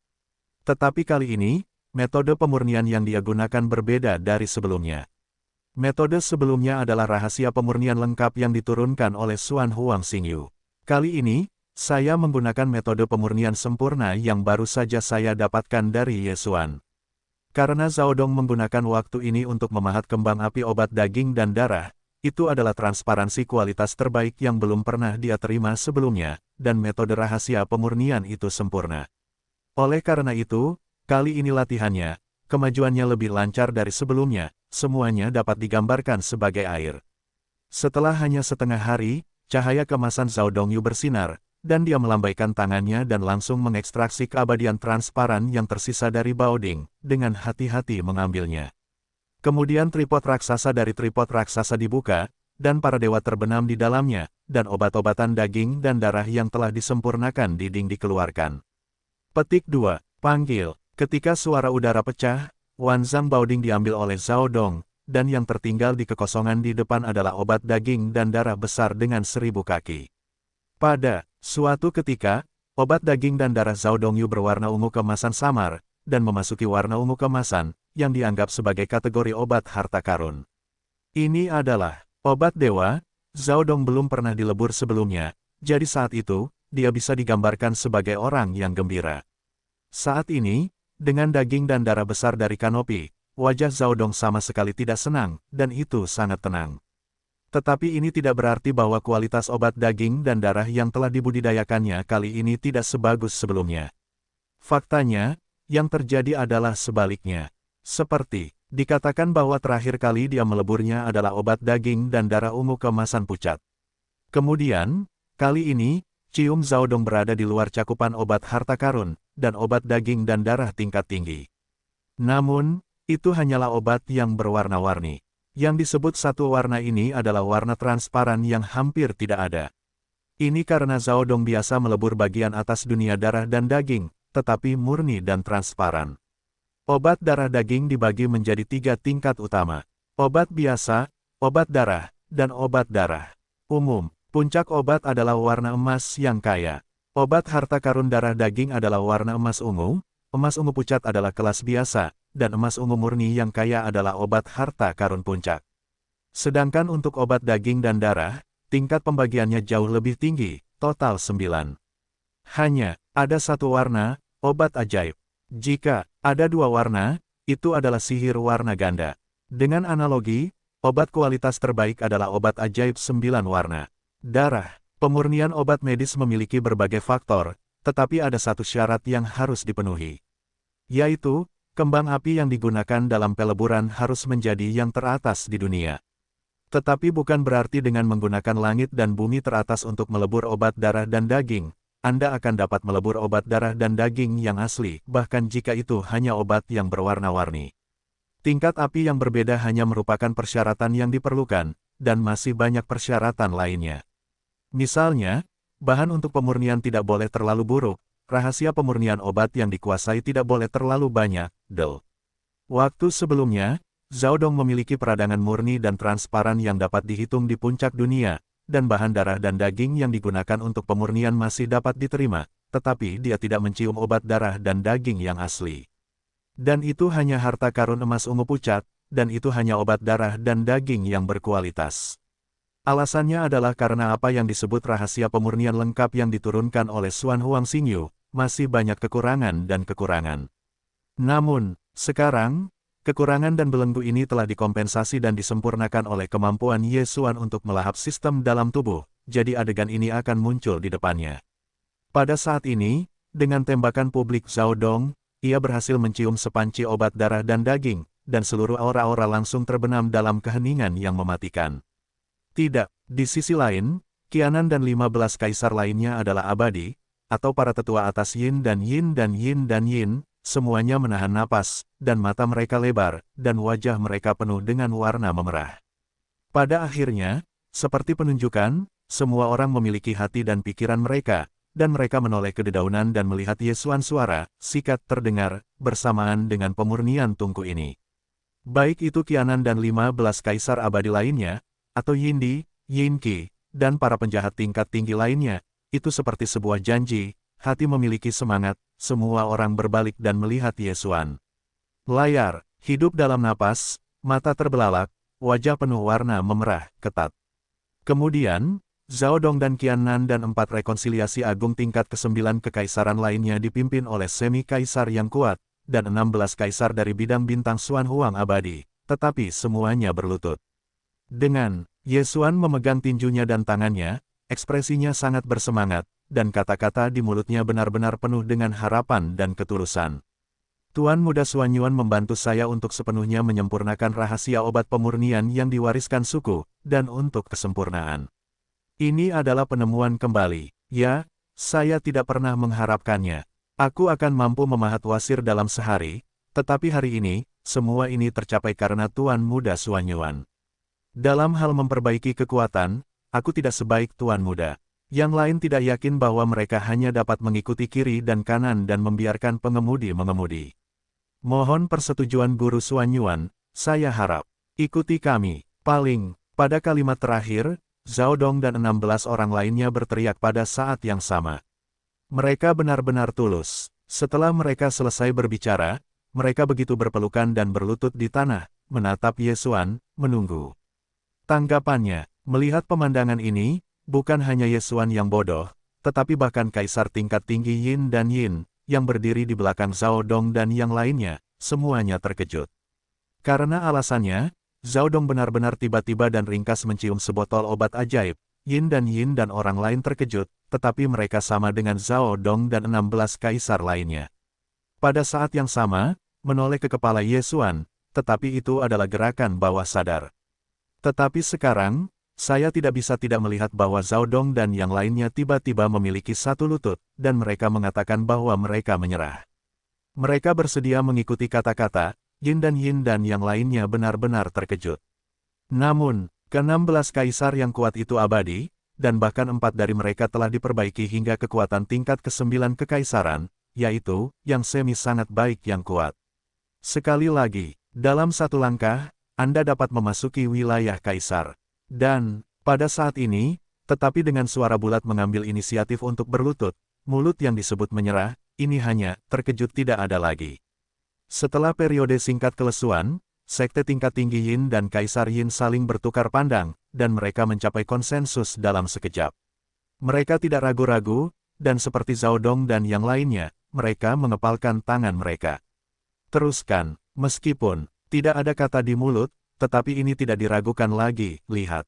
Speaker 1: Tetapi kali ini, metode pemurnian yang dia gunakan berbeda dari sebelumnya. Metode sebelumnya adalah rahasia pemurnian lengkap yang diturunkan oleh Xuan Huang Xingyu. Kali ini, saya menggunakan metode pemurnian sempurna yang baru saja saya dapatkan dari Ye Xuan. Karena Zhao Dong menggunakan waktu ini untuk memahat kembang api obat daging dan darah, itu adalah transparansi kualitas terbaik yang belum pernah dia terima sebelumnya, dan metode rahasia pemurnian itu sempurna. Oleh karena itu, kali ini latihannya, kemajuannya lebih lancar dari sebelumnya, semuanya dapat digambarkan sebagai air. Setelah hanya setengah hari, cahaya kemasan Zhao Dongyu bersinar, dan dia melambaikan tangannya dan langsung mengekstraksi keabadian transparan yang tersisa dari Baoding, dengan hati-hati mengambilnya. Kemudian tripod raksasa dari tripod raksasa dibuka, dan para dewa terbenam di dalamnya, dan obat-obatan daging dan darah yang telah disempurnakan di Ding dikeluarkan. Petik 2. Panggil. Ketika suara udara pecah, Wanzang Baoding diambil oleh Zhao Dong, dan yang tertinggal di kekosongan di depan adalah obat daging dan darah besar dengan 1000 kaki. Pada suatu ketika, obat daging dan darah Zhao Dongyu berwarna ungu kemasan samar, dan memasuki warna ungu kemasan, yang dianggap sebagai kategori obat harta karun. Ini adalah obat dewa. Zhao Dong belum pernah dilebur sebelumnya, jadi saat itu, dia bisa digambarkan sebagai orang yang gembira. Saat ini, dengan daging dan darah besar dari kanopi, wajah Zhao Dong sama sekali tidak senang, dan itu sangat tenang. Tetapi ini tidak berarti bahwa kualitas obat daging dan darah yang telah dibudidayakannya kali ini tidak sebagus sebelumnya. Faktanya, yang terjadi adalah sebaliknya. Seperti dikatakan bahwa terakhir kali dia meleburnya adalah obat daging dan darah ungu kemasan pucat. Kemudian, kali ini, cium Zhao Dong berada di luar cakupan obat harta karun, dan obat daging dan darah tingkat tinggi. Namun, itu hanyalah obat yang berwarna-warni. Yang disebut satu warna ini adalah warna transparan yang hampir tidak ada. Ini karena Zhao Dong biasa melebur bagian atas dunia darah dan daging, tetapi murni dan transparan. Obat darah daging dibagi menjadi 3 tingkat utama. Obat biasa, obat darah, dan obat darah umum. Puncak obat adalah warna emas yang kaya. Obat harta karun darah daging adalah warna emas ungu pucat adalah kelas biasa, dan emas ungu murni yang kaya adalah obat harta karun puncak. Sedangkan untuk obat daging dan darah, tingkat pembagiannya jauh lebih tinggi, total 9. Hanya, ada satu warna, obat ajaib. Jika ada dua warna, itu adalah sihir warna ganda. Dengan analogi, obat kualitas terbaik adalah obat ajaib 9 warna. Darah. Pemurnian obat medis memiliki berbagai faktor, tetapi ada satu syarat yang harus dipenuhi. Yaitu, kembang api yang digunakan dalam peleburan harus menjadi yang teratas di dunia. Tetapi bukan berarti dengan menggunakan langit dan bumi teratas untuk melebur obat darah dan daging, Anda akan dapat melebur obat darah dan daging yang asli, bahkan jika itu hanya obat yang berwarna-warni. Tingkat api yang berbeda hanya merupakan persyaratan yang diperlukan, dan masih banyak persyaratan lainnya. Misalnya, bahan untuk pemurnian tidak boleh terlalu buruk, rahasia pemurnian obat yang dikuasai tidak boleh terlalu banyak, Waktu sebelumnya, Zhao Dong memiliki peradangan murni dan transparan yang dapat dihitung di puncak dunia, dan bahan darah dan daging yang digunakan untuk pemurnian masih dapat diterima, tetapi dia tidak mencium obat darah dan daging yang asli. Dan itu hanya harta karun emas ungu pucat, dan itu hanya obat darah dan daging yang berkualitas. Alasannya adalah karena apa yang disebut rahasia pemurnian lengkap yang diturunkan oleh Xuan Huang Xingyu, masih banyak kekurangan dan kekurangan. Namun, sekarang, kekurangan dan belenggu ini telah dikompensasi dan disempurnakan oleh kemampuan Ye Xuan untuk melahap sistem dalam tubuh, jadi adegan ini akan muncul di depannya. Pada saat ini, dengan tembakan publik Zhao Dong, ia berhasil mencium sepanci obat darah dan daging, dan seluruh aura-aura langsung terbenam dalam keheningan yang mematikan. Tidak, di sisi lain, Qianan dan 15 kaisar lainnya adalah abadi, atau para tetua atas Yin dan Yin dan Yin dan Yin, semuanya menahan napas, dan mata mereka lebar, dan wajah mereka penuh dengan warna memerah. Pada akhirnya, seperti penunjukan, semua orang memiliki hati dan pikiran mereka, dan mereka menoleh ke dedaunan dan melihat Ye Xuan suara, sikat terdengar, bersamaan dengan pemurnian tungku ini. Baik itu Qianan dan 15 kaisar abadi lainnya, atau Yindi, Yinqi, dan para penjahat tingkat tinggi lainnya, itu seperti sebuah janji, hati memiliki semangat, semua orang berbalik dan melihat Ye Xuan. Layar, hidup dalam napas, mata terbelalak, wajah penuh warna memerah, ketat. Kemudian, Zhao Dong dan Qianan dan 4 rekonsiliasi agung tingkat ke-9 kekaisaran lainnya dipimpin oleh semi-kaisar yang kuat, dan 16 kaisar dari bidang bintang Xuan Huang abadi, tetapi semuanya berlutut. Dengan Ye Xuan memegang tinjunya dan tangannya, ekspresinya sangat bersemangat, dan kata-kata di mulutnya benar-benar penuh dengan harapan dan ketulusan. Tuan Muda Xuan Yuan membantu saya untuk sepenuhnya menyempurnakan rahasia obat pemurnian yang diwariskan suku, dan untuk kesempurnaan. Ini adalah penemuan kembali. Ya, saya tidak pernah mengharapkannya. Aku akan mampu memahat wasir dalam sehari, tetapi hari ini, semua ini tercapai karena Tuan Muda Xuan Yuan. Dalam hal memperbaiki kekuatan, aku tidak sebaik Tuan Muda. Yang lain tidak yakin bahwa mereka hanya dapat mengikuti kiri dan kanan dan membiarkan pengemudi mengemudi. Mohon persetujuan Guru Xuan Yuan, saya harap. Ikuti kami. Paling, pada kalimat terakhir, Zhao Dong dan 16 orang lainnya berteriak pada saat yang sama. Mereka benar-benar tulus. Setelah mereka selesai berbicara, mereka begitu berpelukan dan berlutut di tanah, menatap Ye Xuan, menunggu. Tanggapannya, melihat pemandangan ini, bukan hanya Ye Xuan yang bodoh, tetapi bahkan kaisar tingkat tinggi Yin dan Yin, yang berdiri di belakang Zhao Dong dan yang lainnya, semuanya terkejut. Karena alasannya, Zhao Dong benar-benar tiba-tiba dan ringkas mencium sebotol obat ajaib. Yin dan orang lain terkejut, tetapi mereka sama dengan Zhao Dong dan 16 kaisar lainnya. Pada saat yang sama, menoleh ke kepala Ye Xuan, tetapi itu adalah gerakan bawah sadar. Tetapi sekarang, saya tidak bisa tidak melihat bahwa Zhao Dong dan yang lainnya tiba-tiba memiliki satu lutut, dan mereka mengatakan bahwa mereka menyerah. Mereka bersedia mengikuti kata-kata, Yin dan yang lainnya benar-benar terkejut. Namun, ke-16 kaisar yang kuat itu abadi, dan bahkan 4 dari mereka telah diperbaiki hingga kekuatan tingkat ke-9 kekaisaran, yaitu, yang semi sangat baik yang kuat. Sekali lagi, dalam satu langkah, Anda dapat memasuki wilayah kaisar. Dan, pada saat ini, tetapi dengan suara bulat mengambil inisiatif untuk berlutut, mulut yang disebut menyerah, ini hanya, terkejut tidak ada lagi. Setelah periode singkat kelesuan, sekte tingkat tinggi Yin dan Kaisar Yin saling bertukar pandang, dan mereka mencapai konsensus dalam sekejap. Mereka tidak ragu-ragu, dan seperti Zhao Dong dan yang lainnya, mereka mengepalkan tangan mereka. Teruskan, meskipun tidak ada kata di mulut, tetapi ini tidak diragukan lagi, lihat.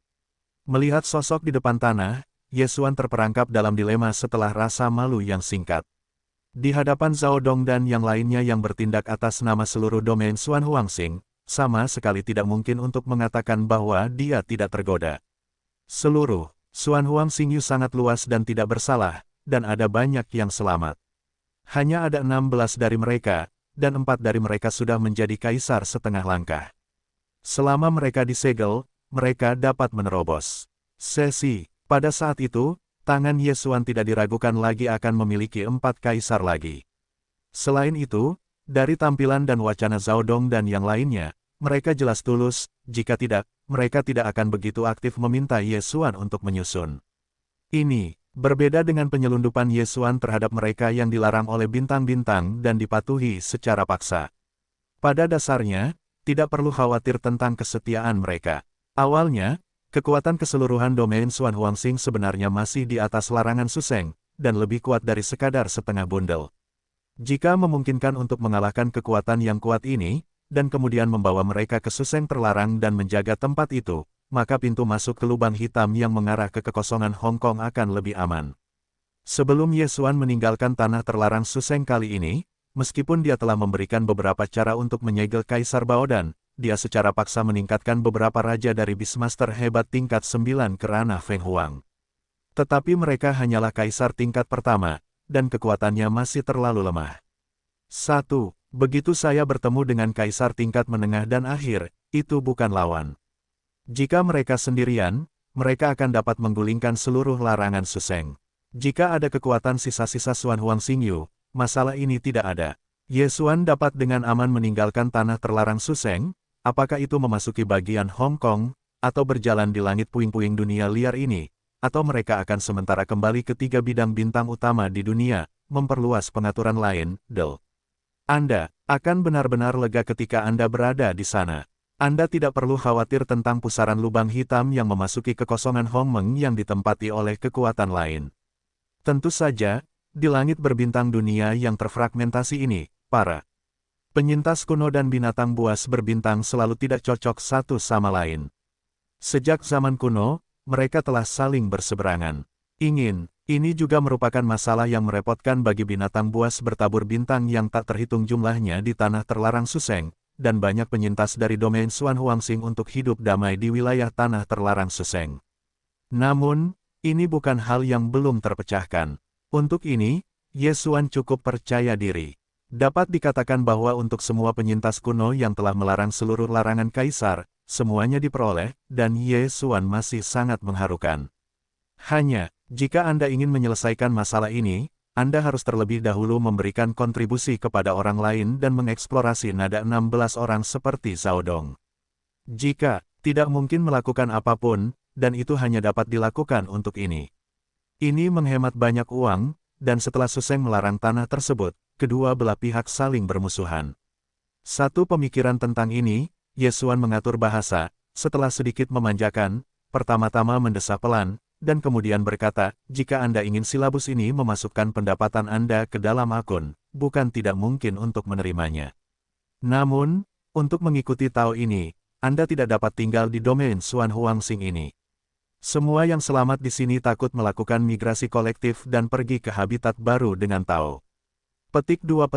Speaker 1: Melihat sosok di depan tanah, Ye Xuan terperangkap dalam dilema setelah rasa malu yang singkat. Di hadapan Zhao Dong dan yang lainnya yang bertindak atas nama seluruh domain Xuan Huangxing, sama sekali tidak mungkin untuk mengatakan bahwa dia tidak tergoda. Seluruh Xuan Huangxing Yu sangat luas dan tidak bersalah, dan ada banyak yang selamat. Hanya ada 16 dari mereka, dan 4 dari mereka sudah menjadi kaisar setengah langkah. Selama mereka disegel, mereka dapat menerobos. Sesi, pada saat itu, tangan Ye Xuan tidak diragukan lagi akan memiliki 4 kaisar lagi. Selain itu, dari tampilan dan wacana Zhao Dong dan yang lainnya, mereka jelas tulus, jika tidak, mereka tidak akan begitu aktif meminta Ye Xuan untuk menyusun. Ini, berbeda dengan penyelundupan Ye Xuan terhadap mereka yang dilarang oleh bintang-bintang dan dipatuhi secara paksa. Pada dasarnya, tidak perlu khawatir tentang kesetiaan mereka. Awalnya, kekuatan keseluruhan domain Xuan Huangxing sebenarnya masih di atas larangan Suseng, dan lebih kuat dari sekadar setengah bundel. Jika memungkinkan untuk mengalahkan kekuatan yang kuat ini, dan kemudian membawa mereka ke Suseng terlarang dan menjaga tempat itu, maka pintu masuk ke lubang hitam yang mengarah ke kekosongan Hong Kong akan lebih aman. Sebelum Ye Xuan meninggalkan tanah terlarang Suseng kali ini, meskipun dia telah memberikan beberapa cara untuk menyegel Kaisar Baodan, dia secara paksa meningkatkan beberapa raja dari Beastmaster hebat tingkat 9 ke ranah Feng Huang. Tetapi mereka hanyalah kaisar tingkat pertama, dan kekuatannya masih terlalu lemah. 1. Begitu saya bertemu dengan kaisar tingkat menengah dan akhir, itu bukan lawan. Jika mereka sendirian, mereka akan dapat menggulingkan seluruh larangan Suseng. Jika ada kekuatan sisa-sisa Xuan Huangxing Yu, masalah ini tidak ada. Ye Xuan dapat dengan aman meninggalkan tanah terlarang Suseng, apakah itu memasuki bagian Hong Kong, atau berjalan di langit puing-puing dunia liar ini, atau mereka akan sementara kembali ke 3 bidang bintang utama di dunia, memperluas pengaturan lain, Del. Anda akan benar-benar lega ketika Anda berada di sana. Anda tidak perlu khawatir tentang pusaran lubang hitam yang memasuki kekosongan Hong Meng yang ditempati oleh kekuatan lain. Tentu saja, di langit berbintang dunia yang terfragmentasi ini, para penyintas kuno dan binatang buas berbintang selalu tidak cocok satu sama lain. Sejak zaman kuno, mereka telah saling berseberangan. Ini juga merupakan masalah yang merepotkan bagi binatang buas bertabur bintang yang tak terhitung jumlahnya di tanah terlarang Suseng, dan banyak penyintas dari domain Xuan Huangxing untuk hidup damai di wilayah tanah terlarang Suseng. Namun, ini bukan hal yang belum terpecahkan. Untuk ini, Ye Xuan cukup percaya diri. Dapat dikatakan bahwa untuk semua penyintas kuno yang telah melarang seluruh larangan kaisar, semuanya diperoleh, dan Ye Xuan masih sangat mengharukan. Hanya, jika Anda ingin menyelesaikan masalah ini, Anda harus terlebih dahulu memberikan kontribusi kepada orang lain dan mengeksplorasi nada 16 orang seperti Zhao Dong. Jika tidak mungkin melakukan apapun, dan itu hanya dapat dilakukan untuk ini. Ini menghemat banyak uang, dan setelah Suseng melarang tanah tersebut, kedua belah pihak saling bermusuhan. Satu pemikiran tentang ini, Ye Xuan mengatur bahasa, setelah sedikit memanjakan, pertama-tama mendesah pelan, dan kemudian berkata, jika Anda ingin silabus ini memasukkan pendapatan Anda ke dalam akun, bukan tidak mungkin untuk menerimanya. Namun, untuk mengikuti Tao ini, Anda tidak dapat tinggal di domain Xuan Huangxing ini. Semua yang selamat di sini takut melakukan migrasi kolektif dan pergi ke habitat baru dengan Tao. Petik 2.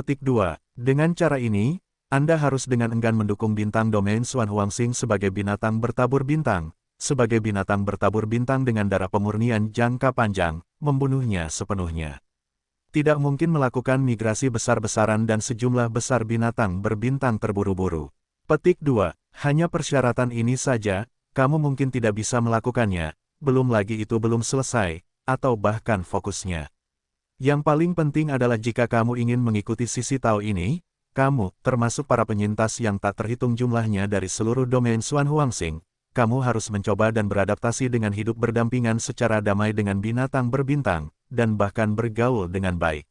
Speaker 1: Dengan cara ini, Anda harus dengan enggan mendukung bintang domain Xuan Huangxing sebagai binatang bertabur bintang, sebagai binatang bertabur bintang dengan darah pemurnian jangka panjang, membunuhnya sepenuhnya. Tidak mungkin melakukan migrasi besar-besaran dan sejumlah besar binatang berbintang terburu-buru. Petik 2. Hanya persyaratan ini saja, kamu mungkin tidak bisa melakukannya, belum lagi itu belum selesai, atau bahkan fokusnya. Yang paling penting adalah jika kamu ingin mengikuti sisi Tao ini, kamu, termasuk para penyintas yang tak terhitung jumlahnya dari seluruh domain Xuan Huangxing, kamu harus mencoba dan beradaptasi dengan hidup berdampingan secara damai dengan binatang berbintang, dan bahkan bergaul dengan baik.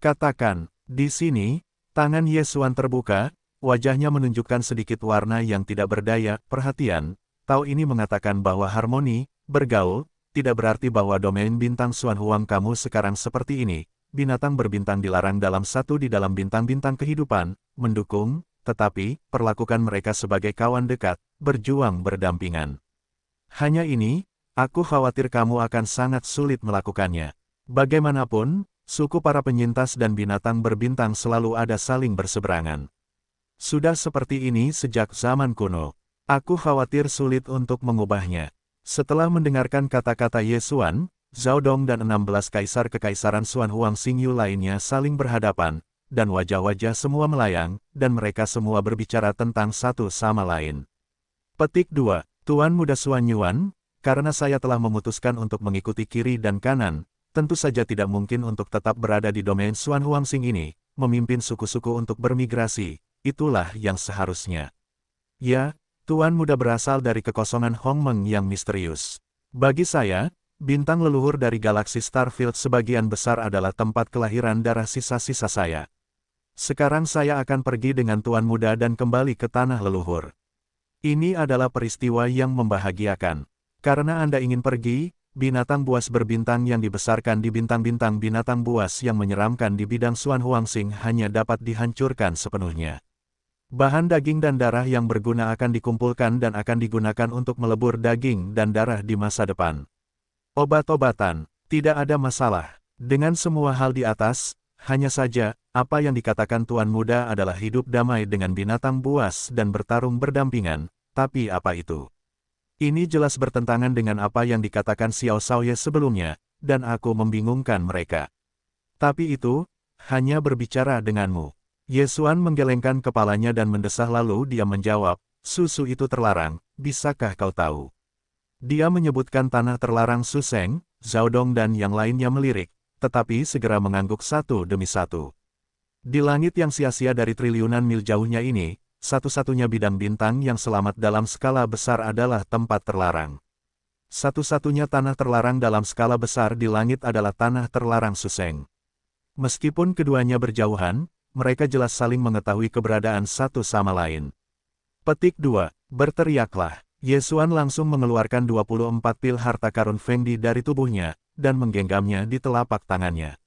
Speaker 1: Katakan, di sini, tangan Ye Xuan terbuka, wajahnya menunjukkan sedikit warna yang tidak berdaya, perhatian, Tao ini mengatakan bahwa harmoni, bergaul, tidak berarti bahwa domain bintang Xuan Huang kamu sekarang seperti ini, binatang berbintang dilarang dalam satu di dalam bintang-bintang kehidupan, mendukung, tetapi, perlakukan mereka sebagai kawan dekat, berjuang berdampingan. Hanya ini, aku khawatir kamu akan sangat sulit melakukannya. Bagaimanapun, suku para penyintas dan binatang berbintang selalu ada saling berseberangan. Sudah seperti ini sejak zaman kuno. Aku khawatir sulit untuk mengubahnya. Setelah mendengarkan kata-kata Ye Xuan, Zhao Dong dan 16 kaisar kekaisaran Xuan Huang Xingyu lainnya saling berhadapan, dan wajah-wajah semua melayang, dan mereka semua berbicara tentang satu sama lain. Petik 2. Tuan Muda Xuan Yuan, karena saya telah memutuskan untuk mengikuti kiri dan kanan, tentu saja tidak mungkin untuk tetap berada di domain Xuan Huangxing ini, memimpin suku-suku untuk bermigrasi. Itulah yang seharusnya. Ya, Tuan Muda berasal dari kekosongan Hongmeng yang misterius. Bagi saya, bintang leluhur dari galaksi Starfield sebagian besar adalah tempat kelahiran darah sisa-sisa saya. Sekarang saya akan pergi dengan Tuan Muda dan kembali ke tanah leluhur. Ini adalah peristiwa yang membahagiakan. Karena Anda ingin pergi, binatang buas berbintang yang dibesarkan di bintang-bintang binatang buas yang menyeramkan di bidang Xuan Huangxing hanya dapat dihancurkan sepenuhnya. Bahan daging dan darah yang berguna akan dikumpulkan dan akan digunakan untuk melebur daging dan darah di masa depan. Obat-obatan, tidak ada masalah. Dengan semua hal di atas, hanya saja, apa yang dikatakan Tuan Muda adalah hidup damai dengan binatang buas dan bertarung berdampingan, tapi apa itu? Ini jelas bertentangan dengan apa yang dikatakan Xiao Shaoye sebelumnya, dan aku membingungkan mereka. Tapi itu, hanya berbicara denganmu. Ye Xuan menggelengkan kepalanya dan mendesah lalu dia menjawab, susu itu terlarang, bisakah kau tahu? Dia menyebutkan tanah terlarang Suseng, Zhao Dong dan yang lainnya melirik, tetapi segera mengangguk satu demi satu. Di langit yang sia-sia dari triliunan mil jauhnya ini, satu-satunya bidang bintang yang selamat dalam skala besar adalah tempat terlarang. Satu-satunya tanah terlarang dalam skala besar di langit adalah tanah terlarang Suseng. Meskipun keduanya berjauhan, mereka jelas saling mengetahui keberadaan satu sama lain. Petik 2. Berteriaklah. Ye Xuan langsung mengeluarkan 24 pil harta karun Fengdi dari tubuhnya, dan menggenggamnya di telapak tangannya.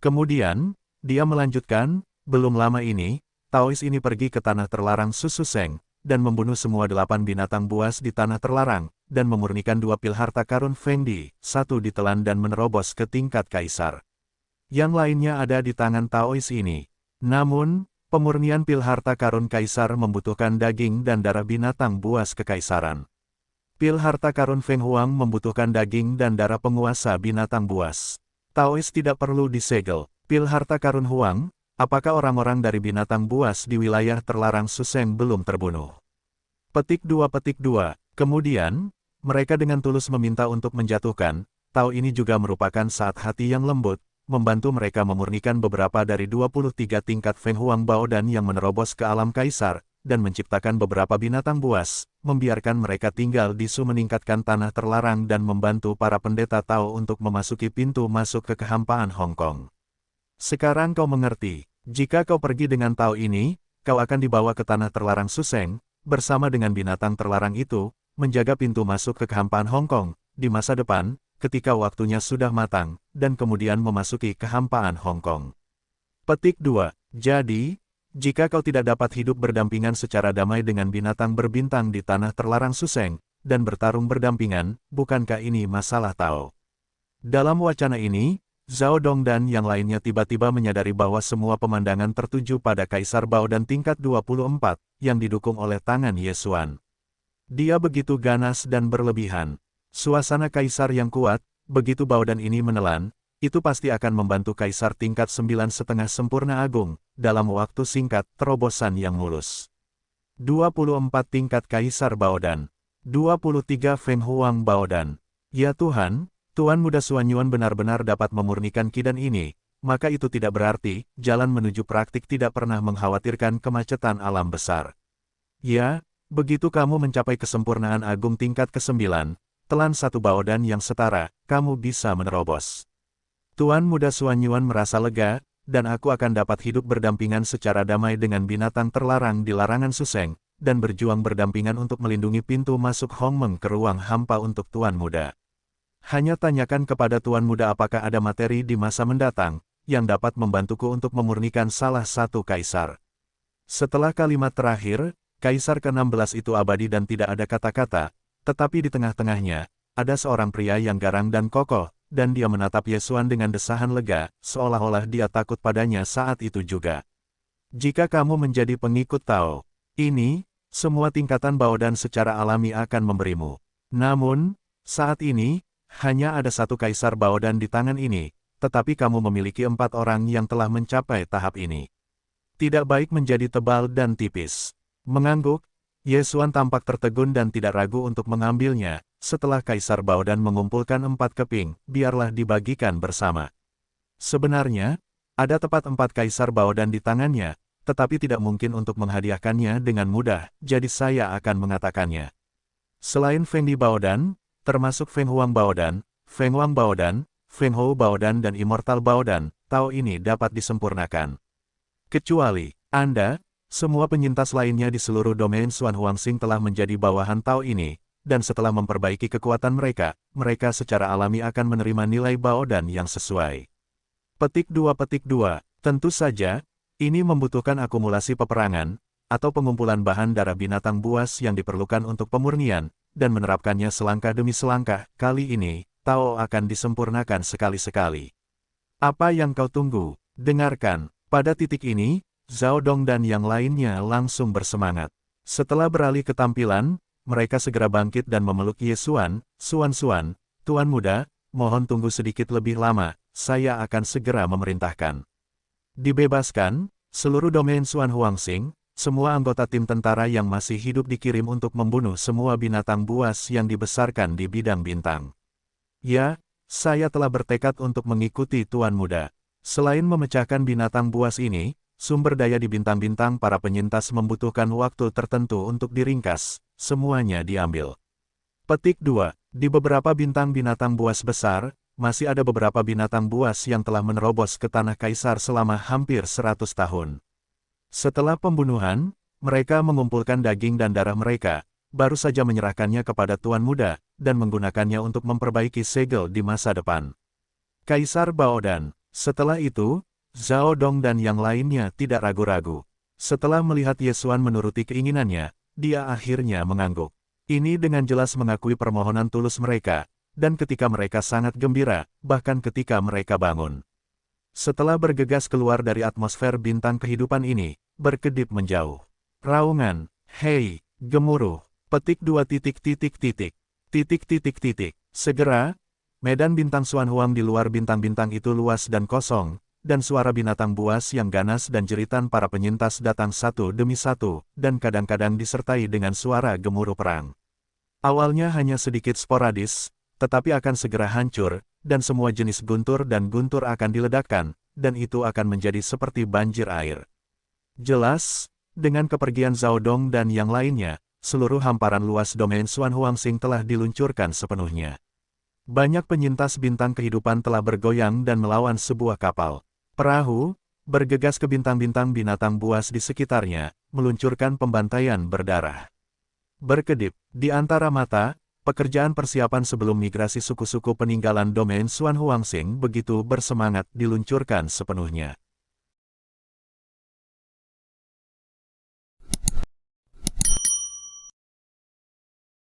Speaker 1: Kemudian, dia melanjutkan, belum lama ini, Taois ini pergi ke tanah terlarang Suseng, dan membunuh semua 8 binatang buas di tanah terlarang, dan memurnikan 2 pil harta karun Fengdi, satu ditelan dan menerobos ke tingkat kaisar. Yang lainnya ada di tangan Taois ini. Namun, pemurnian pil harta karun kaisar membutuhkan daging dan darah binatang buas kekaisaran. Pil harta karun Feng Huang membutuhkan daging dan darah penguasa binatang buas. Taois tidak perlu disegel. Pil harta karun Huang, apakah orang-orang dari binatang buas di wilayah terlarang Suseng belum terbunuh? Petik 2. Kemudian, mereka dengan tulus meminta untuk menjatuhkan, Tao ini juga merupakan saat hati yang lembut, membantu mereka memurnikan beberapa dari 23 tingkat Feng Huang Baodan yang menerobos ke alam kaisar, dan menciptakan beberapa binatang buas, membiarkan mereka tinggal di Su meningkatkan tanah terlarang dan membantu para pendeta Tao untuk memasuki pintu masuk ke kehampaan Hong Kong. Sekarang kau mengerti, jika kau pergi dengan Tao ini, kau akan dibawa ke tanah terlarang Suseng, bersama dengan binatang terlarang itu, menjaga pintu masuk ke kehampaan Hong Kong, di masa depan, ketika waktunya sudah matang, dan kemudian memasuki kehampaan Hong Kong. Petik 2. Jadi, jika kau tidak dapat hidup berdampingan secara damai dengan binatang berbintang di tanah terlarang Suseng, dan bertarung berdampingan, bukankah ini masalah Tao? Dalam wacana ini, Zhao Dong dan yang lainnya tiba-tiba menyadari bahwa semua pemandangan tertuju pada Kaisar Bao dan tingkat 24, yang didukung oleh tangan Ye Xuan. Dia begitu ganas dan berlebihan. Suasana kaisar yang kuat, begitu Baodan ini menelan, itu pasti akan membantu kaisar tingkat 9,5 sempurna agung, dalam waktu singkat, terobosan yang mulus. 24 tingkat kaisar Baodan. 23 Feng Huang Baodan. Ya Tuhan, Tuan Muda Xuan Yuan benar-benar dapat memurnikan kidan ini, maka itu tidak berarti, jalan menuju praktik tidak pernah mengkhawatirkan kemacetan alam besar. Ya, begitu kamu mencapai kesempurnaan agung tingkat ke-9, telan satu Baodan yang setara, kamu bisa menerobos. Tuan Muda Xuan Yuan merasa lega, dan aku akan dapat hidup berdampingan secara damai dengan binatang terlarang di larangan Suseng, dan berjuang berdampingan untuk melindungi pintu masuk Hongmeng ke ruang hampa untuk Tuan Muda. Hanya tanyakan kepada Tuan Muda apakah ada materi di masa mendatang, yang dapat membantuku untuk memurnikan salah satu kaisar. Setelah kalimat terakhir, kaisar ke-16 itu abadi dan tidak ada kata-kata, tetapi di tengah-tengahnya, ada seorang pria yang garang dan kokoh, dan dia menatap Yesuan dengan desahan lega, seolah-olah dia takut padanya saat itu juga. Jika kamu menjadi pengikut Tao ini, semua tingkatan Baodan secara alami akan memberimu. Namun, saat ini, hanya ada satu kaisar Baodan di tangan ini, tetapi kamu memiliki 4 orang yang telah mencapai tahap ini. Tidak baik menjadi tebal dan tipis. Mengangguk, Yesuan tampak tertegun dan tidak ragu untuk mengambilnya. Setelah kaisar Baodan mengumpulkan 4 keping, biarlah dibagikan bersama. Sebenarnya, ada tepat 4 kaisar Baodan di tangannya, tetapi tidak mungkin untuk menghadiahkannya dengan mudah, jadi saya akan mengatakannya. Selain Feng Di Baodan, termasuk Feng Huang Baodan, Feng Wang Baodan, Feng Hou Baodan dan Immortal Baodan, Tao ini dapat disempurnakan. Kecuali, Anda, semua penyintas lainnya di seluruh domain Xuan Huangxing telah menjadi bawahan Tao ini, dan setelah memperbaiki kekuatan mereka, mereka secara alami akan menerima nilai Baodan yang sesuai. Petik 2. Tentu saja, ini membutuhkan akumulasi peperangan, atau pengumpulan bahan darah binatang buas yang diperlukan untuk pemurnian, dan menerapkannya selangkah demi selangkah. Kali ini, Tao akan disempurnakan sekali-sekali. Apa yang kau tunggu? Dengarkan. Pada titik ini, Zhao Dong dan yang lainnya langsung bersemangat. Setelah beralih ke tampilan, mereka segera bangkit dan memeluk Yesuan. Suan, Tuan Muda, mohon tunggu sedikit lebih lama, saya akan segera memerintahkan. Dibebaskan, seluruh domain Xuan Huangxing, semua anggota tim tentara yang masih hidup dikirim untuk membunuh semua binatang buas yang dibesarkan di bidang bintang. Ya, saya telah bertekad untuk mengikuti Tuan Muda. Selain memecahkan binatang buas ini, sumber daya di bintang-bintang para penyintas membutuhkan waktu tertentu untuk diringkas, semuanya diambil. Petik 2. Di beberapa bintang binatang buas besar, masih ada beberapa binatang buas yang telah menerobos ke tanah kaisar selama hampir 100 tahun. Setelah pembunuhan, mereka mengumpulkan daging dan darah mereka, baru saja menyerahkannya kepada Tuan Muda, dan menggunakannya untuk memperbaiki segel di masa depan. Kaisar Baodan. Setelah itu, Zhao Dong dan yang lainnya tidak ragu-ragu. Setelah melihat Yesuan menuruti keinginannya, dia akhirnya mengangguk. Ini dengan jelas mengakui permohonan tulus mereka, dan ketika mereka sangat gembira, bahkan ketika mereka bangun. Setelah bergegas keluar dari atmosfer bintang kehidupan ini, berkedip menjauh. Raungan, hei, gemuruh, petik 2. Segera, medan bintang Xuan Huang di luar bintang-bintang itu luas dan kosong, dan suara binatang buas yang ganas dan jeritan para penyintas datang satu demi satu, dan kadang-kadang disertai dengan suara gemuruh perang. Awalnya hanya sedikit sporadis, tetapi akan segera hancur, dan semua jenis guntur dan guntur akan diledakkan, dan itu akan menjadi seperti banjir air. Jelas, dengan kepergian Zhao Dong dan yang lainnya, seluruh hamparan luas domain Xuan Huangxing telah diluncurkan sepenuhnya. Banyak penyintas bintang kehidupan telah bergoyang dan melawan sebuah kapal. Perahu, bergegas ke bintang-bintang binatang buas di sekitarnya, meluncurkan pembantaian berdarah. Berkedip, di antara mata, pekerjaan persiapan sebelum migrasi suku-suku peninggalan domain Xuan Huangxing begitu bersemangat diluncurkan sepenuhnya.